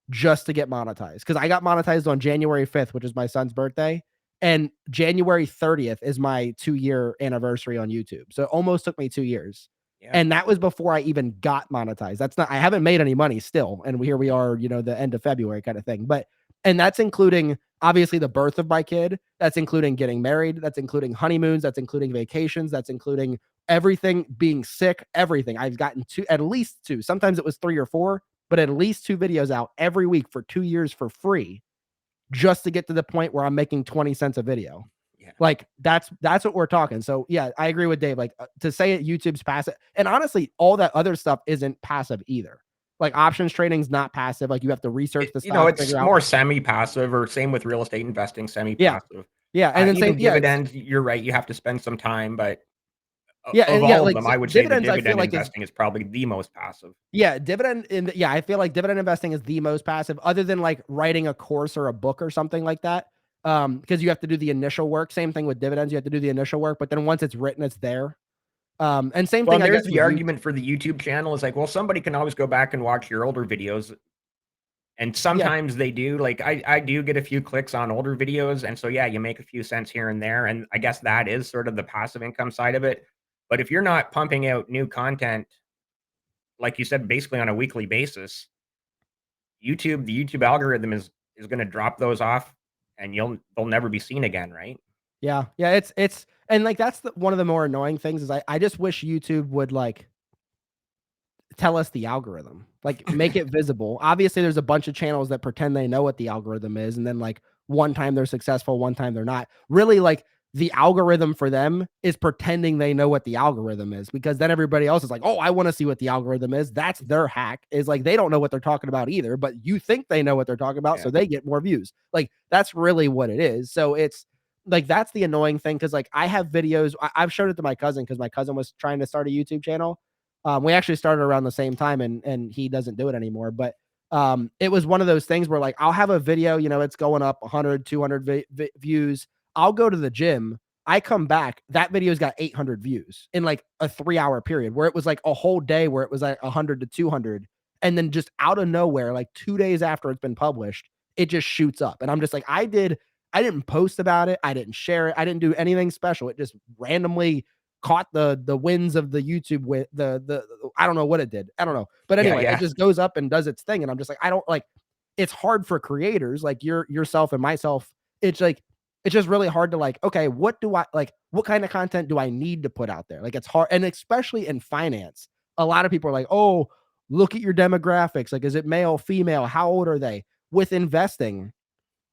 S2: just to get monetized. Because I got monetized on January 5th, which is my son's birthday, and January 30th is my 2-year anniversary on YouTube. So it almost took me 2 years.
S1: Yeah.
S2: And that was before I even got monetized. I haven't made any money still. And here we are, the end of February kind of thing. And that's including, obviously, the birth of my kid. That's including getting married. That's including honeymoons. That's including vacations. That's including everything, being sick, everything. I've gotten at least 2. Sometimes it was 3 or 4, but at least 2 videos out every week for 2 years for free, just to get to the point where I'm making 20 cents a video.
S1: Yeah.
S2: Like, that's what we're talking. So yeah, I agree with Dave. Like, to say it, YouTube's passive, and honestly, all that other stuff isn't passive either. Like, options trading is not passive. Like, you have to research the stock.
S1: It's more semi-passive, or same with real estate investing, semi-passive.
S2: Yeah. And then
S1: even dividends, you're right, you have to spend some time, but
S2: Yeah,
S1: Of
S2: and yeah,
S1: all of
S2: like
S1: them, I would say the
S2: dividends, I feel
S1: dividend
S2: like is
S1: investing is probably the most passive.
S2: yeah, I feel like dividend investing is the most passive, other than like writing a course or a book or something like that. Because you have to do the initial work. Same thing with dividends, you have to do the initial work, but then once it's written, it's there. And same
S1: Well,
S2: thing,
S1: and
S2: I
S1: there's
S2: guess,
S1: the
S2: with you.
S1: argument for the YouTube channel is like, well, somebody can always go back and watch your older videos. And
S2: Yeah,
S1: sometimes they do. Like I do get a few clicks on older videos. And so yeah, you make a few cents here and there. And I guess that is sort of the passive income side of it. But if you're not pumping out new content, like you said, basically on a weekly basis, the YouTube algorithm is gonna drop those off and they'll never be seen again, right?
S2: yeah, it's and like that's one of the more annoying things is I just wish YouTube would like tell us the algorithm. Like, make it visible. Obviously, there's a bunch of channels that pretend they know what the algorithm is, and then, like, one time they're successful, one time they're not. Really, like, the algorithm for them is pretending they know what the algorithm is, because then everybody else is like, "Oh, I wanna see what the algorithm is." That's their hack, is, like, they don't know what they're talking about either, but you think they know what they're talking about,
S1: Yeah.
S2: so they get more views. Like, that's really what it is. So it's like, that's the annoying thing, because like, I have videos I've showed it to my cousin, because my cousin was trying to start a YouTube channel. We actually started around the same time, and he doesn't do it anymore. But it was one of those things where like I'll have a video, it's going up 100, 200 views. I'll go to the gym. I come back, that video's got 800 views in like a 3 hour period, where it was like a whole day where it was like 100 to 200. And then just out of nowhere, like 2 days after it's been published, it just shoots up. And I'm just like, I didn't post about it. I didn't share it. I didn't do anything special. It just randomly caught the winds of the YouTube with the I don't know what it did. I don't know. But
S1: Yeah,
S2: anyway, it
S1: yeah.
S2: just goes up and does its thing. And I'm just like, I don't like, it's hard for creators like yourself and myself. It's like, it's just really hard to like, okay, what do I like? What kind of content do I need to put out there? Like, it's hard. And especially in finance, a lot of people are like, oh, look at your demographics. Like, is it male, female? How old are they? With investing,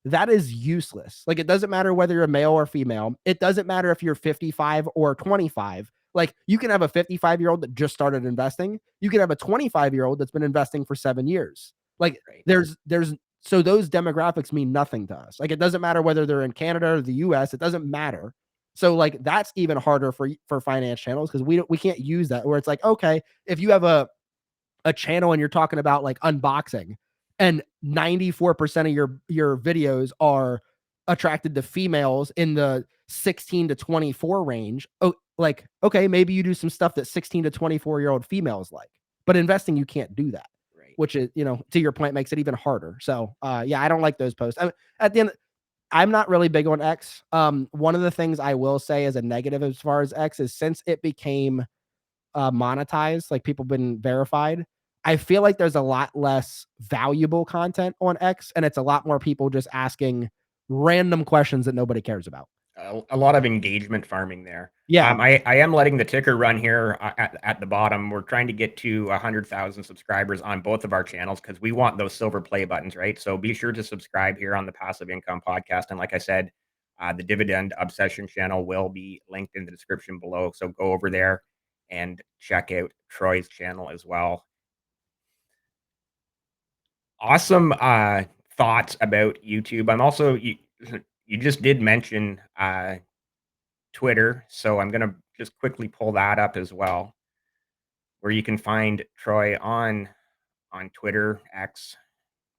S2: that is useless. Like, it doesn't matter whether you're a male or female. It doesn't matter if you're 55 or 25. Like, you can have a 55-year-old that just started investing. You can have a 25-year-old that's been investing for 7 years. Like,
S1: Right.
S2: so those demographics mean nothing to us. Like, it doesn't matter whether they're in Canada or the US. It doesn't matter. So like, that's even harder for finance channels, because we can't use that, where it's like, okay, if you have a channel and you're talking about like unboxing, and 94% of your videos are attracted to females in the 16 to 24 range. Oh, like, okay, maybe you do some stuff that 16 to 24-year-old females like. But investing, you can't do that,
S1: Right.
S2: which is, to your point, makes it even harder. So yeah, I don't like those posts. At the end, I'm not really big on X. One of the things I will say as a negative as far as X is, since it became monetized, like people been verified, I feel like there's a lot less valuable content on X, and it's a lot more people just asking random questions that nobody cares about.
S1: A lot of engagement farming there.
S2: Yeah.
S1: I am letting the ticker run here at the bottom. We're trying to get to 100,000 subscribers on both of our channels because we want those silver play buttons, right? So be sure to subscribe here on the Passive Income Podcast. And like I said, the Dividend Obsession channel will be linked in the description below. So go over there and check out Troy's channel as well. Awesome thoughts about YouTube. I'm also you just did mention Twitter, so I'm gonna just quickly pull that up as well, where you can find Troy on Twitter, X,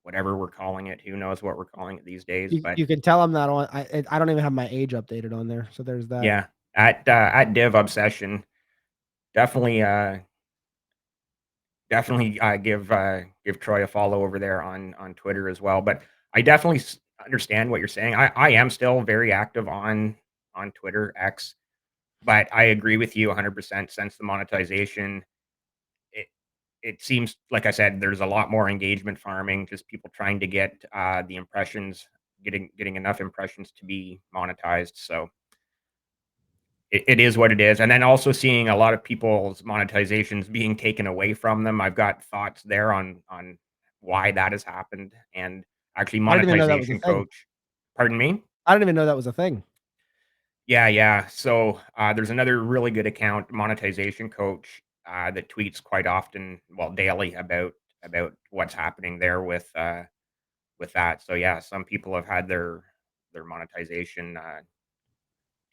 S1: whatever we're calling it. Who knows what we're calling it these days?
S2: You
S1: But
S2: you can tell I'm not on. I don't even have my age updated on there, so there's that.
S1: yeah, at Div Obsession, definitely give Troy a follow over there on Twitter as well. But I definitely understand what you're saying. I am still very active on Twitter X, but I agree with you 100% since the monetization. It it seems like I said, there's a lot more engagement farming, just people trying to get the impressions, getting enough impressions to be monetized. So it is what it is. And then also seeing a lot of people's monetizations being taken away from them. I've got thoughts there on why that has happened. And actually
S2: I didn't even know that was a
S1: monetization
S2: thing.
S1: coach, pardon me?
S2: I didn't even know that was a thing.
S1: Yeah, yeah. So there's another really good account, monetization coach, that tweets quite often, well, daily about what's happening there with that. So yeah, some people have had their monetization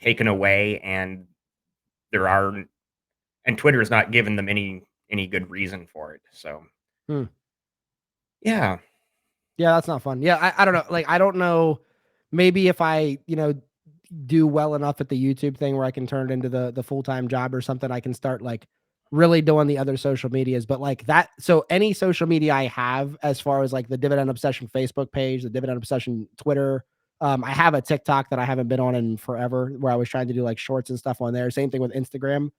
S1: taken away, and there are and Twitter is not giving them any good reason for it. So
S2: Hmm.
S1: yeah.
S2: Yeah, that's not fun. Yeah, I don't know. Like, I don't know. Maybe if I, do well enough at the YouTube thing where I can turn it into the full-time job or something, I can start like really doing the other social medias. But like that, so any social media I have, as far as like the Dividend Obsession Facebook page, the Dividend Obsession Twitter, I have a TikTok that I haven't been on in forever, where I was trying to do like shorts and stuff on there. Same thing with Instagram.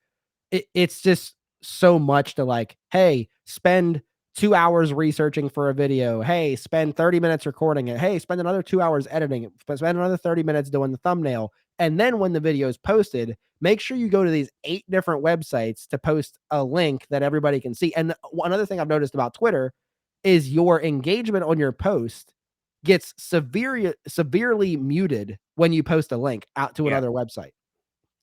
S2: It's just so much to like, hey, spend 2 hours researching for a video. Hey, spend 30 minutes recording it. Hey, spend another 2 hours editing it. Spend another 30 minutes doing the thumbnail. And then when the video is posted, make sure you go to these 8 different websites to post a link that everybody can see. And one other thing I've noticed about Twitter is your engagement on your post gets severely muted when you post a link out to
S1: Yeah.
S2: another website.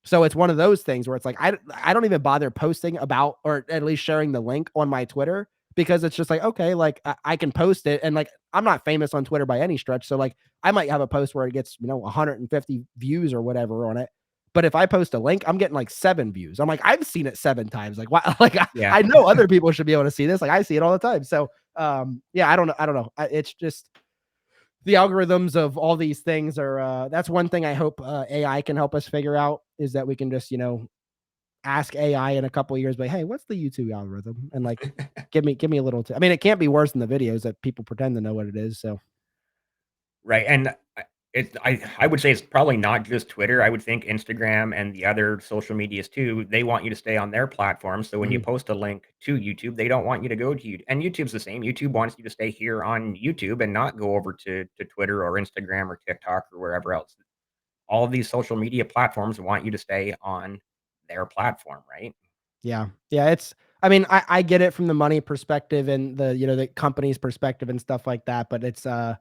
S2: So it's one of those things where it's like I don't even bother posting about, or at least sharing the link on my Twitter, because it's just like, okay, like I can post it, and like I'm not famous on Twitter by any stretch, so like I might have a post where it gets 150 views or whatever on it. But if I post a link, I'm getting like 7 views. I'm like, I've seen it 7 times. Like, why? Like,
S1: Yeah.
S2: I know other people should be able to see this. Like, I see it all the time. So, yeah, I don't know. I don't know. It's just the algorithms of all these things are that's one thing I hope AI can help us figure out, is that we can just, ask AI in a couple of years, but hey, what's the YouTube algorithm? And like give me a little I mean, it can't be worse than the videos that people pretend to know what it is. So
S1: Right, and I would say it's probably not just Twitter. I would think Instagram and the other social medias too, they want you to stay on their platform, so when you
S2: mhm.
S1: post a link to YouTube, they don't want you to go to you and YouTube's the same. YouTube wants you to stay here on YouTube and not go over to Twitter or Instagram or TikTok or wherever else. All of these social media platforms want you to stay on their platform, right?
S2: Yeah. Yeah, it's I mean, I get it from the money perspective and the, the company's perspective and stuff like that, but it's I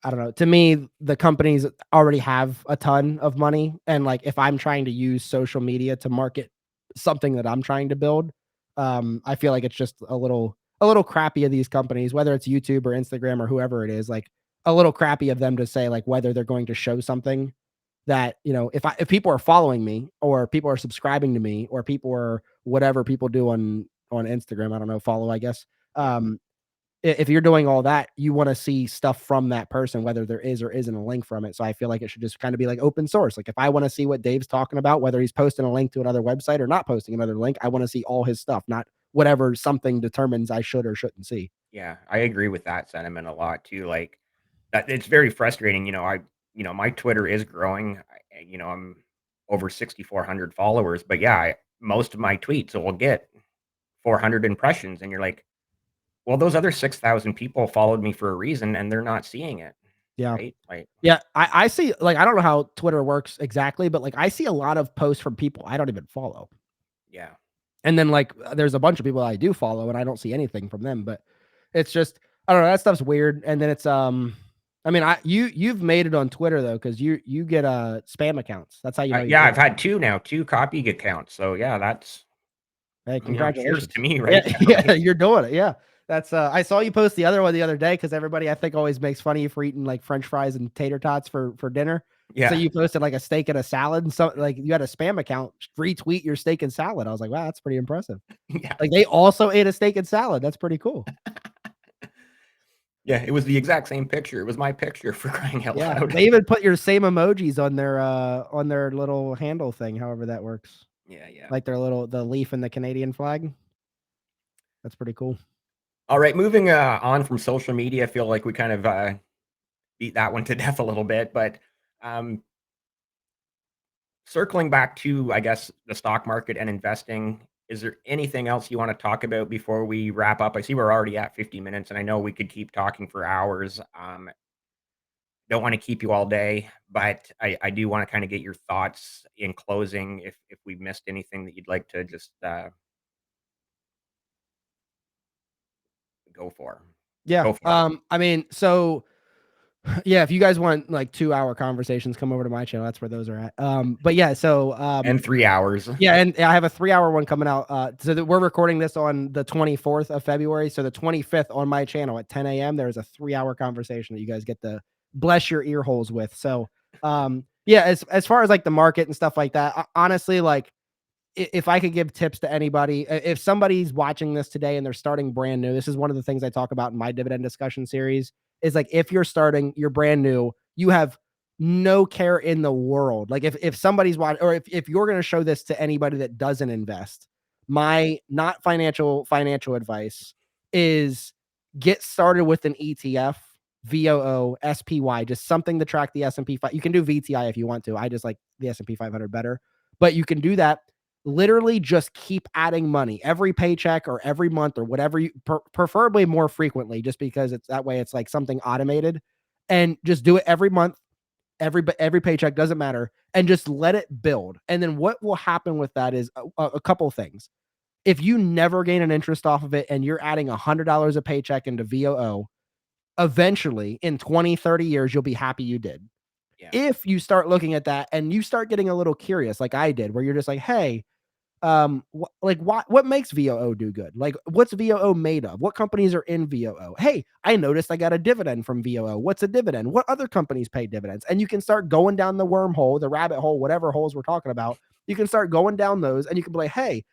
S2: don't know. To me, the companies already have a ton of money, and like if I'm trying to use social media to market something that I'm trying to build, I feel like it's just a little crappy of these companies, whether it's YouTube or Instagram or whoever it is, like a little crappy of them to say like whether they're going to show something that, if people are following me, or people are subscribing to me, or people are whatever people do on Instagram, I don't know, follow, I guess.
S1: Yeah.
S2: If you're doing all that, you want to see stuff from that person, whether there is or isn't a link from it. So I feel like it should just kind of be like open source. Like if I want to see what Dave's talking about, whether he's posting a link to another website or not posting another link, I want to see all his stuff, not whatever something determines I should or shouldn't see.
S1: Yeah, I agree with that sentiment a lot too, like, that it's very frustrating, my Twitter is growing, I'm over 6,400 followers, but yeah, most of my tweets will get 400 impressions, and you're like, "Well, those other 6,000 people followed me for a reason, and they're not seeing it."
S2: Yeah.
S1: Right? Like
S2: Yeah. I see, like, I don't know how Twitter works exactly, but like I see a lot of posts from people I don't even follow.
S1: yeah.
S2: And then like there's a bunch of people I do follow and I don't see anything from them, but it's just I don't know, that stuff's weird. And then it's I mean, you've made it on Twitter though, because you get spam accounts. That's how you know you
S1: Yeah,
S2: did
S1: I've
S2: it.
S1: had 2 now, 2 copy accounts, so yeah, that's,
S2: Hey,
S1: cheers to
S2: congratulations.
S1: me
S2: Yeah,
S1: right there,
S2: yeah,
S1: like
S2: you're doing it. Yeah. That's I saw you post the other one the other day, because everybody I think always makes fun of you for eating like French fries and tater tots for dinner. So
S1: yeah,
S2: you posted like a steak and a salad, and so like you had a spam account retweet your steak and salad. I was like, wow, that's pretty impressive.
S1: yeah.
S2: Like they also ate a steak and salad. That's pretty cool.
S1: Yeah, it was the exact same picture, it was my picture for crying out
S2: Yeah,
S1: loud.
S2: they even put your same emojis on their little handle thing, however that works.
S1: Yeah, yeah.
S2: Like the leaf and the Canadian flag. That's pretty cool.
S1: Alright, moving, on from social media, I feel like we kind of, beat that one to death a little bit, but, um, circling back to, I guess, the stock market and investing, is there anything else you wanna talk about before we wrap up? I see we're already at 50 minutes, and I know we could keep talking for hours. Don't wanna keep you all day, but I do wanna kinda get your thoughts in closing if we missed anything that you'd like to just, go for.
S2: Yeah.
S1: Go for it.
S2: I mean, so yeah, if you guys want like 2 hour conversations, come over to my channel. That's where those are at. But yeah, so
S1: And 3 hours.
S2: yeah, and I have a 3 hour one coming out. So that we're recording this on the 24th of February. So the 25th on my channel at 10 a.m. There's a 3 hour conversation that you guys get to bless your ear holes with. So yeah, as far as like the market and stuff like that, honestly, like if I could give tips to anybody, if somebody's watching this today and they're starting brand new, this is one of the things I talk about in my dividend discussion series is like, if you're starting, you're brand new, you have no care in the world. Like if somebody's watching, or if you're going to show this to anybody that doesn't invest, my not financial advice is get started with an ETF, VOO, SPY, just something to track the S&P 5. You can do VTI if you want to. I just like the S&P 500 better, but you can do that. Literally just keep adding money every paycheck or every month or whatever you preferably more frequently, just because it's that way it's like something automated, and just do it every month, every paycheck, doesn't matter, and just let it build. And then what will happen with that is a couple things. If you never gain an interest off of it and you're adding $100 a paycheck into VOO, eventually in 20, 30 years, you'll be happy you did.
S1: Yeah.
S2: If you start looking at that and you start getting a little curious, like I did, where you're just like, hey, what makes VOO do good? Like, what's VOO made of? What companies are in VOO? Hey, I noticed I got a dividend from VOO. What's a dividend? What other companies pay dividends? And you can start going down the wormhole, the rabbit hole, whatever holes we're talking about. You can start going down those, and you can be like, hey,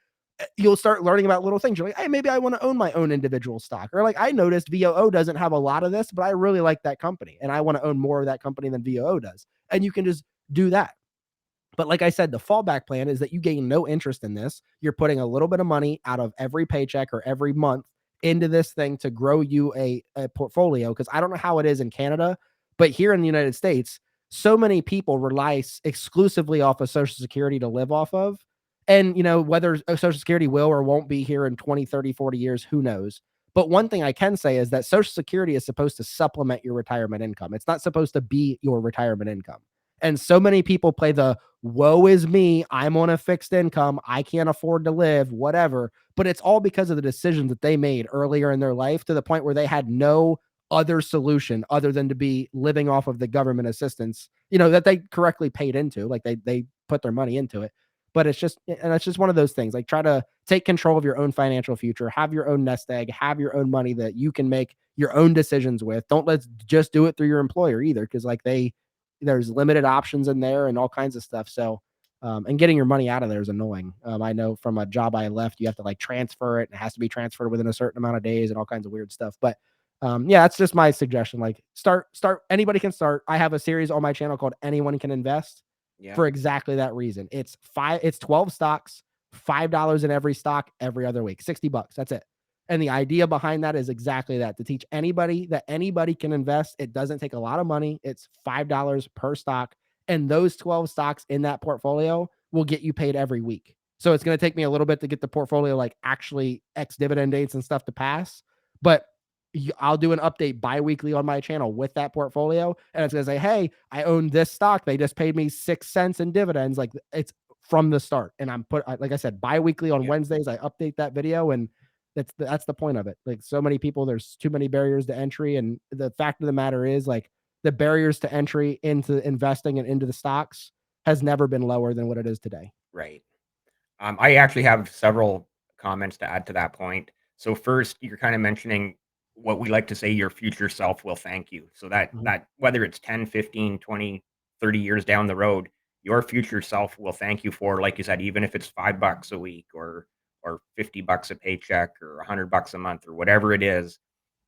S2: you'll start learning about little things. You're like, hey, maybe I want to own my own individual stock. Or like, I noticed VOO doesn't have a lot of this, but I really like that company and I want to own more of that company than VOO does. And you can just do that. But like I said, the fallback plan is that you gain no interest in this. You're putting a little bit of money out of every paycheck or every month into this thing to grow you a portfolio. Because I don't know how it is in Canada, but here in the United States, so many people rely exclusively off of Social Security to live off of. And, whether Social Security will or won't be here in 20, 30, 40 years, who knows? But one thing I can say is that Social Security is supposed to supplement your retirement income. It's not supposed to be your retirement income. And so many people play the woe is me, I'm on a fixed income, I can't afford to live, whatever. But it's all because of the decisions that they made earlier in their life, to the point where they had no other solution other than to be living off of the government assistance, that they correctly paid into, like they put their money into it. But it's just one of those things. Like, try to take control of your own financial future, have your own nest egg, have your own money that you can make your own decisions with. Don't let's just do it through your employer either, because like there's limited options in there and all kinds of stuff. So, and getting your money out of there is annoying. I know from a job I left, you have to like transfer it. And it has to be transferred within a certain amount of days and all kinds of weird stuff. But yeah, that's just my suggestion. Like, start. Anybody can start. I have a series on my channel called Anyone Can Invest
S1: Yeah.
S2: for exactly that reason. It's 12 stocks, $5 in every stock every other week, $60. That's it. And the idea behind that is exactly that, to teach anybody that anybody can invest. It doesn't take a lot of money. It's $5 per stock. And those 12 stocks in that portfolio will get you paid every week. So it's going to take me a little bit to get the portfolio like actually X dividend dates and stuff to pass. But I'll do an update bi-weekly on my channel with that portfolio. And it's going to say, hey, I own this stock. They just paid me 6 cents in dividends. Like, it's from the start. And like I said, bi-weekly on Wednesdays, I update that video, and that's the point of it. Like, so many people, there's too many barriers to entry. And the fact of the matter is, like, the barriers to entry into investing and into the stocks has never been lower than what it is today.
S1: Right. I actually have several comments to add to that point. So first, you're kind of mentioning what we like to say, your future self will thank you. So
S2: Mhm.
S1: that whether it's 10, 15, 20, 30 years down the road, your future self will thank you for, like you said, even if it's $5 a week or $50 a paycheck or $100 a month or whatever it is,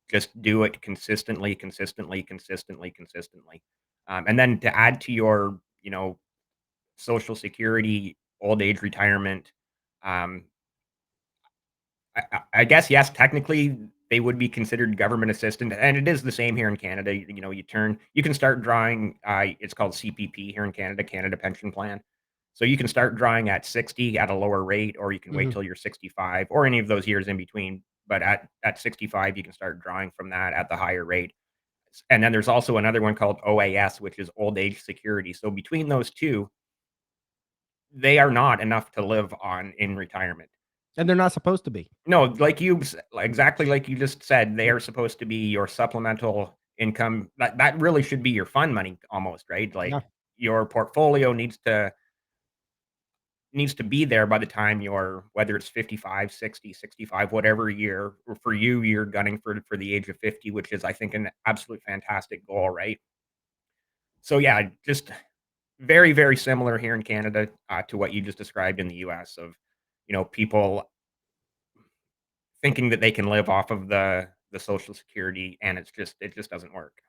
S1: just do it consistently, consistently, consistently, consistently. And then to add to your, social security, old age retirement, um, I guess, yes, technically they would be considered government assistant, and it is the same here in Canada. You can start drawing. It's called CPP here in Canada, Canada Pension Plan. So you can start drawing at 60 at a lower rate, or you can wait
S2: Mhm.
S1: till you're 65, or any of those years in between. But at 65, you can start drawing from that at the higher rate. And then there's also another one called OAS, which is old age security. So between those two, they are not enough to live on in retirement.
S2: And they're not supposed to be.
S1: No, exactly like you just said, they are supposed to be your supplemental income. That really should be your fund money almost, right?
S2: Yeah.
S1: Like, your portfolio needs to be there by the time you're, whether it's 55, 60, 65, whatever year, or for you, you're gunning for the age of 50, which is, I think, an absolute fantastic goal, right? So yeah, just very, very similar here in Canada, to what you just described in the US of people thinking that they can live off of the Social Security, and it just doesn't work.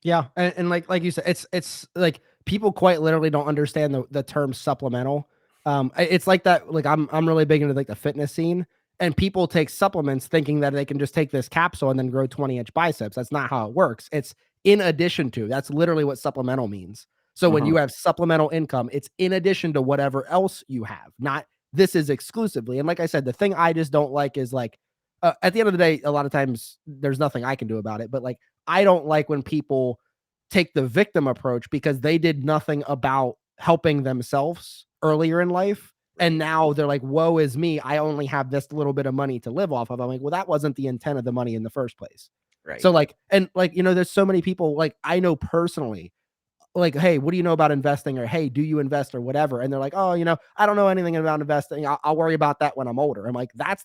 S2: Yeah, and like you said, it's like people quite literally don't understand the term supplemental. It's like that. Like I'm really big into like the fitness scene, and people take supplements thinking that they can just take this capsule and then grow 20-inch biceps. That's not how it works. It's in addition to. That's literally what supplemental means. So when you
S1: Mhm.
S2: have supplemental income, it's in addition to whatever else you have. Not this is exclusively. And like I said, the thing I just don't like is like at the end of the day, a lot of times there's nothing I can do about it. But like I don't like when people take the victim approach because they did nothing about helping themselves earlier in life. And
S1: Right,
S2: now they're like, woe is me. I only have this little bit of money to live off of. I'm like, well, that wasn't the intent of the money in the first place.
S1: right.
S2: So, like, and like, there's so many people like I know personally, like, hey, what do you know about investing? Or hey, do you invest or whatever? And they're like, oh, I don't know anything about investing. I'll worry about that when I'm older. I'm like, that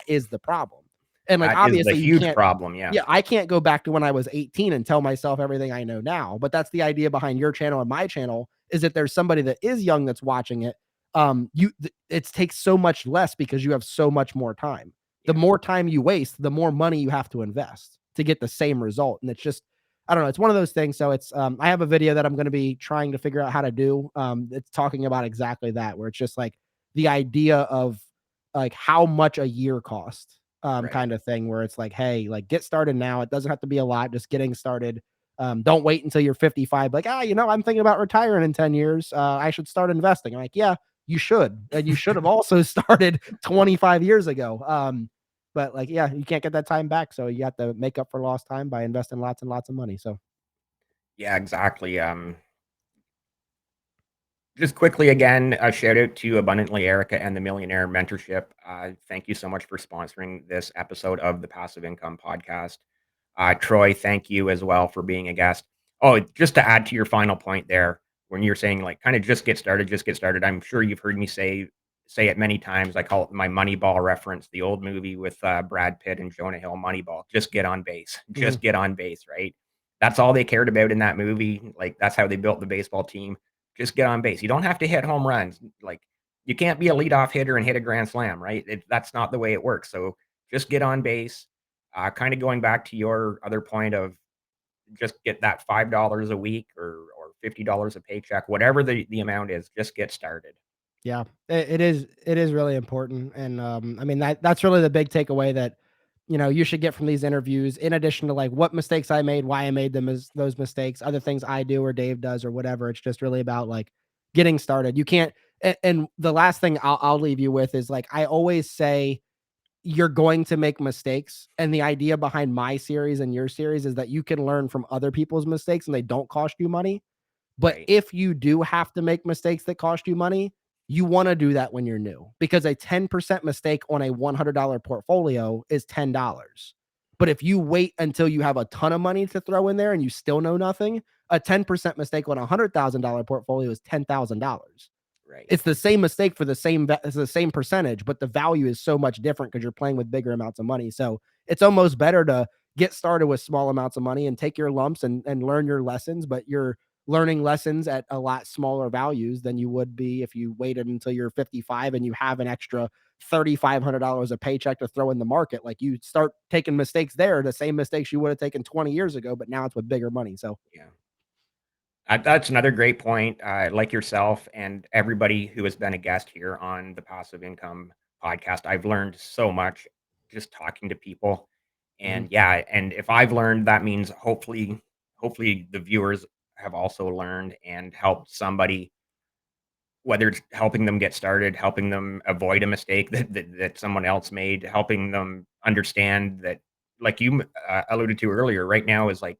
S2: is the problem. And like,
S1: That is the
S2: obviously, you
S1: huge
S2: can't
S1: problem, yeah.
S2: yeah, I can't go back to when I was 18 and tell myself everything I know now. But that's the idea behind your channel and my channel is that there's somebody that is young that's watching it. It takes so much less because you have so much more time. The
S1: Yeah.
S2: more time you waste, the more money you have to invest to get the same result. And it's just, I don't know, it's one of those things. So it's, I have a video that I'm going to be trying to figure out how to do. It's talking about exactly that, where it's just like the idea of like how much a year costs
S1: Right.
S2: kind of thing where it's like, hey, like get started now. It doesn't have to be a lot, just getting started. Don't wait until you're 55. Like, I'm thinking about retiring in 10 years. I should start investing. I'm like, yeah, you should. And you should have also started 25 years ago. But like, yeah, you can't get that time back. So you have to make up for lost time by investing lots and lots of money. So
S1: Yeah, exactly, just quickly again, a shout out to Abundantly Erica and the Millionaire Mentorship. Thank you so much for sponsoring this episode of the Passive Income Podcast. Troy, thank you as well for being a guest. Oh, just to add to your final point there, when you're saying like kind of just get started, just get started. I'm sure you've heard me say it many times. I call it my Moneyball reference, the old movie with Brad Pitt and Jonah Hill, Moneyball. Just get on base,
S2: mhm.
S1: just get on base, right? That's all they cared about in that movie. Like that's how they built the baseball team. Just get on base. You don't have to hit home runs. Like you can't be a leadoff hitter and hit a grand slam, right? That's not the way it works. So just get on base. Kind of going back to your other point of just get that $5 a week or $50 a paycheck, whatever the amount is, just get started.
S2: Yeah, it is really important, and I mean that's really the big takeaway that you should get from these interviews. In addition to like what mistakes I made, why I made them, is those mistakes, other things I do or Dave does or whatever. It's just really about like getting started. You can't. And the last thing I'll leave you with is like I always say, you're going to make mistakes, and the idea behind my series and your series is that you can learn from other people's mistakes and they don't cost you money. But
S1: Right.
S2: if you do have to make mistakes that cost you money, you want to do that when you're new because a 10% mistake on a $100 portfolio is $10. But if you wait until you have a ton of money to throw in there and you still know nothing, a 10% mistake on a $100,000 portfolio is $10,000.
S1: Right.
S2: It's the same mistake for it's the same percentage, but the value is so much different because you're playing with bigger amounts of money. So it's almost better to get started with small amounts of money and take your lumps and learn your lessons, but you're learning lessons at a lot smaller values than you would be if you waited until you're 55 and you have an extra $3,500 a paycheck to throw in the market. Like you start taking mistakes there, the same mistakes you would have taken 20 years ago, but now it's with bigger money. So
S1: Yeah. That's another great point. Like yourself and everybody who has been a guest here on the Passive Income Podcast, I've learned so much just talking to people.
S2: mhm.
S1: And yeah, and if I've learned, that means hopefully the viewers have also learned and helped somebody, whether it's helping them get started, helping them avoid a mistake that someone else made, helping them understand that, like you alluded to earlier, right now is like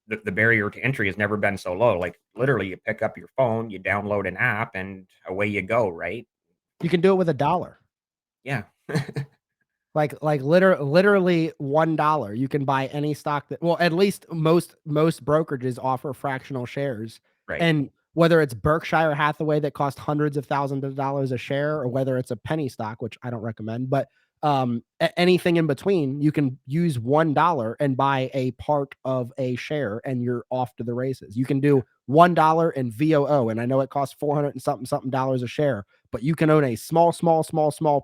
S1: the barrier to entry has never been so low. Like literally, you pick up your phone, you download an app, and away you go. Right?
S2: You can do it with $1.
S1: Yeah.
S2: Literally $1. You can buy any stock that, well, at least most brokerages offer fractional shares.
S1: Right.
S2: And whether it's Berkshire Hathaway that cost hundreds of thousands of dollars a share, or whether it's a penny stock, which I don't recommend, but anything in between, you can use $1 and buy a part of a share, and you're off to the races. You can
S1: Yeah.
S2: do $1 in VOO, and I know it costs 400 and something dollars a share, but you can own a small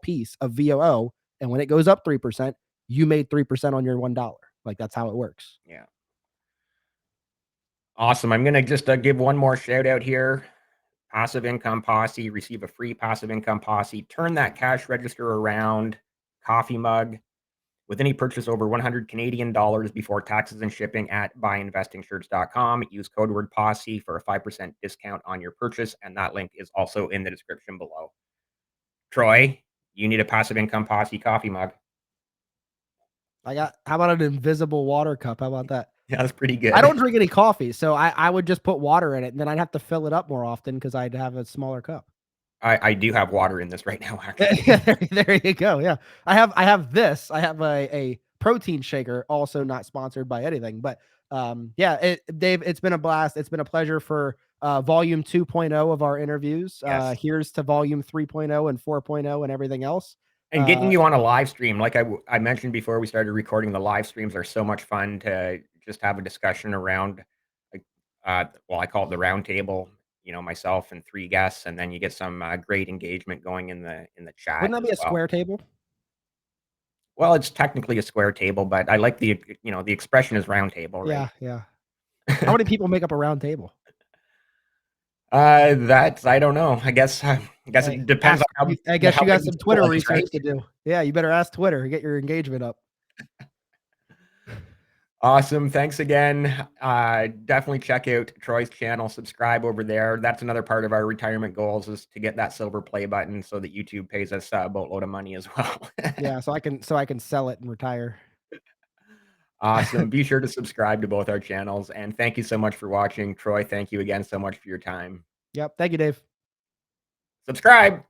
S2: piece of VOO. And when it goes up 3%, you made 3% on your $1. Like that's how it works.
S1: Yeah. Awesome. I'm going to just give one more shout out here. Passive Income Posse, receive a free Passive Income Posse. Turn that cash register around, coffee mug, with any purchase over 100 Canadian dollars before taxes and shipping at buyinvestingshirts.com. Use code word Posse for a 5% discount on your purchase, and that link is also in the description below. Troy, you need a Passive Income Posse coffee mug.
S2: How about an invisible water cup? How about that?
S1: Yeah, that's pretty good.
S2: I don't drink any coffee, so I would just put water in it, and then I'd have to fill it up more often because I'd have a smaller cup.
S1: I do have water in this right now, actually.
S2: Yeah, there you go. Yeah, I have this. I have a protein shaker, also not sponsored by anything, but yeah, Dave, it's been a blast. It's been a pleasure for volume 2.0 of our interviews.
S1: Yes.
S2: Here's to volume 3.0 and 4.0 and everything else.
S1: And getting you on a live stream, like I mentioned before we started recording, the live streams are so much fun to just have a discussion around, like, well, I call it the round table, myself and 3 guests, and then you get some great engagement going in the chat
S2: Wouldn't that
S1: as
S2: be a
S1: well.
S2: square table?
S1: Well, it's technically a square table, but I like the expression is round table, right?
S2: Yeah. How many people make up a round table?
S1: That's I don't know. I guess it depends on how
S2: I guess you got
S1: big
S2: some
S1: the
S2: Twitter
S1: table is,
S2: research
S1: right?
S2: to do. Yeah, you better ask Twitter, get your engagement up.
S1: Awesome. Thanks again. Definitely check out Troy's channel, subscribe over there. That's another part of our retirement goals is to get that silver play button so that YouTube pays us a boatload of money as well.
S2: Yeah, so I can sell it and retire.
S1: Awesome. Be sure to subscribe to both our channels. And thank you so much for watching. Troy, thank you again so much for your time.
S2: Yep. Thank you, Dave.
S1: Subscribe.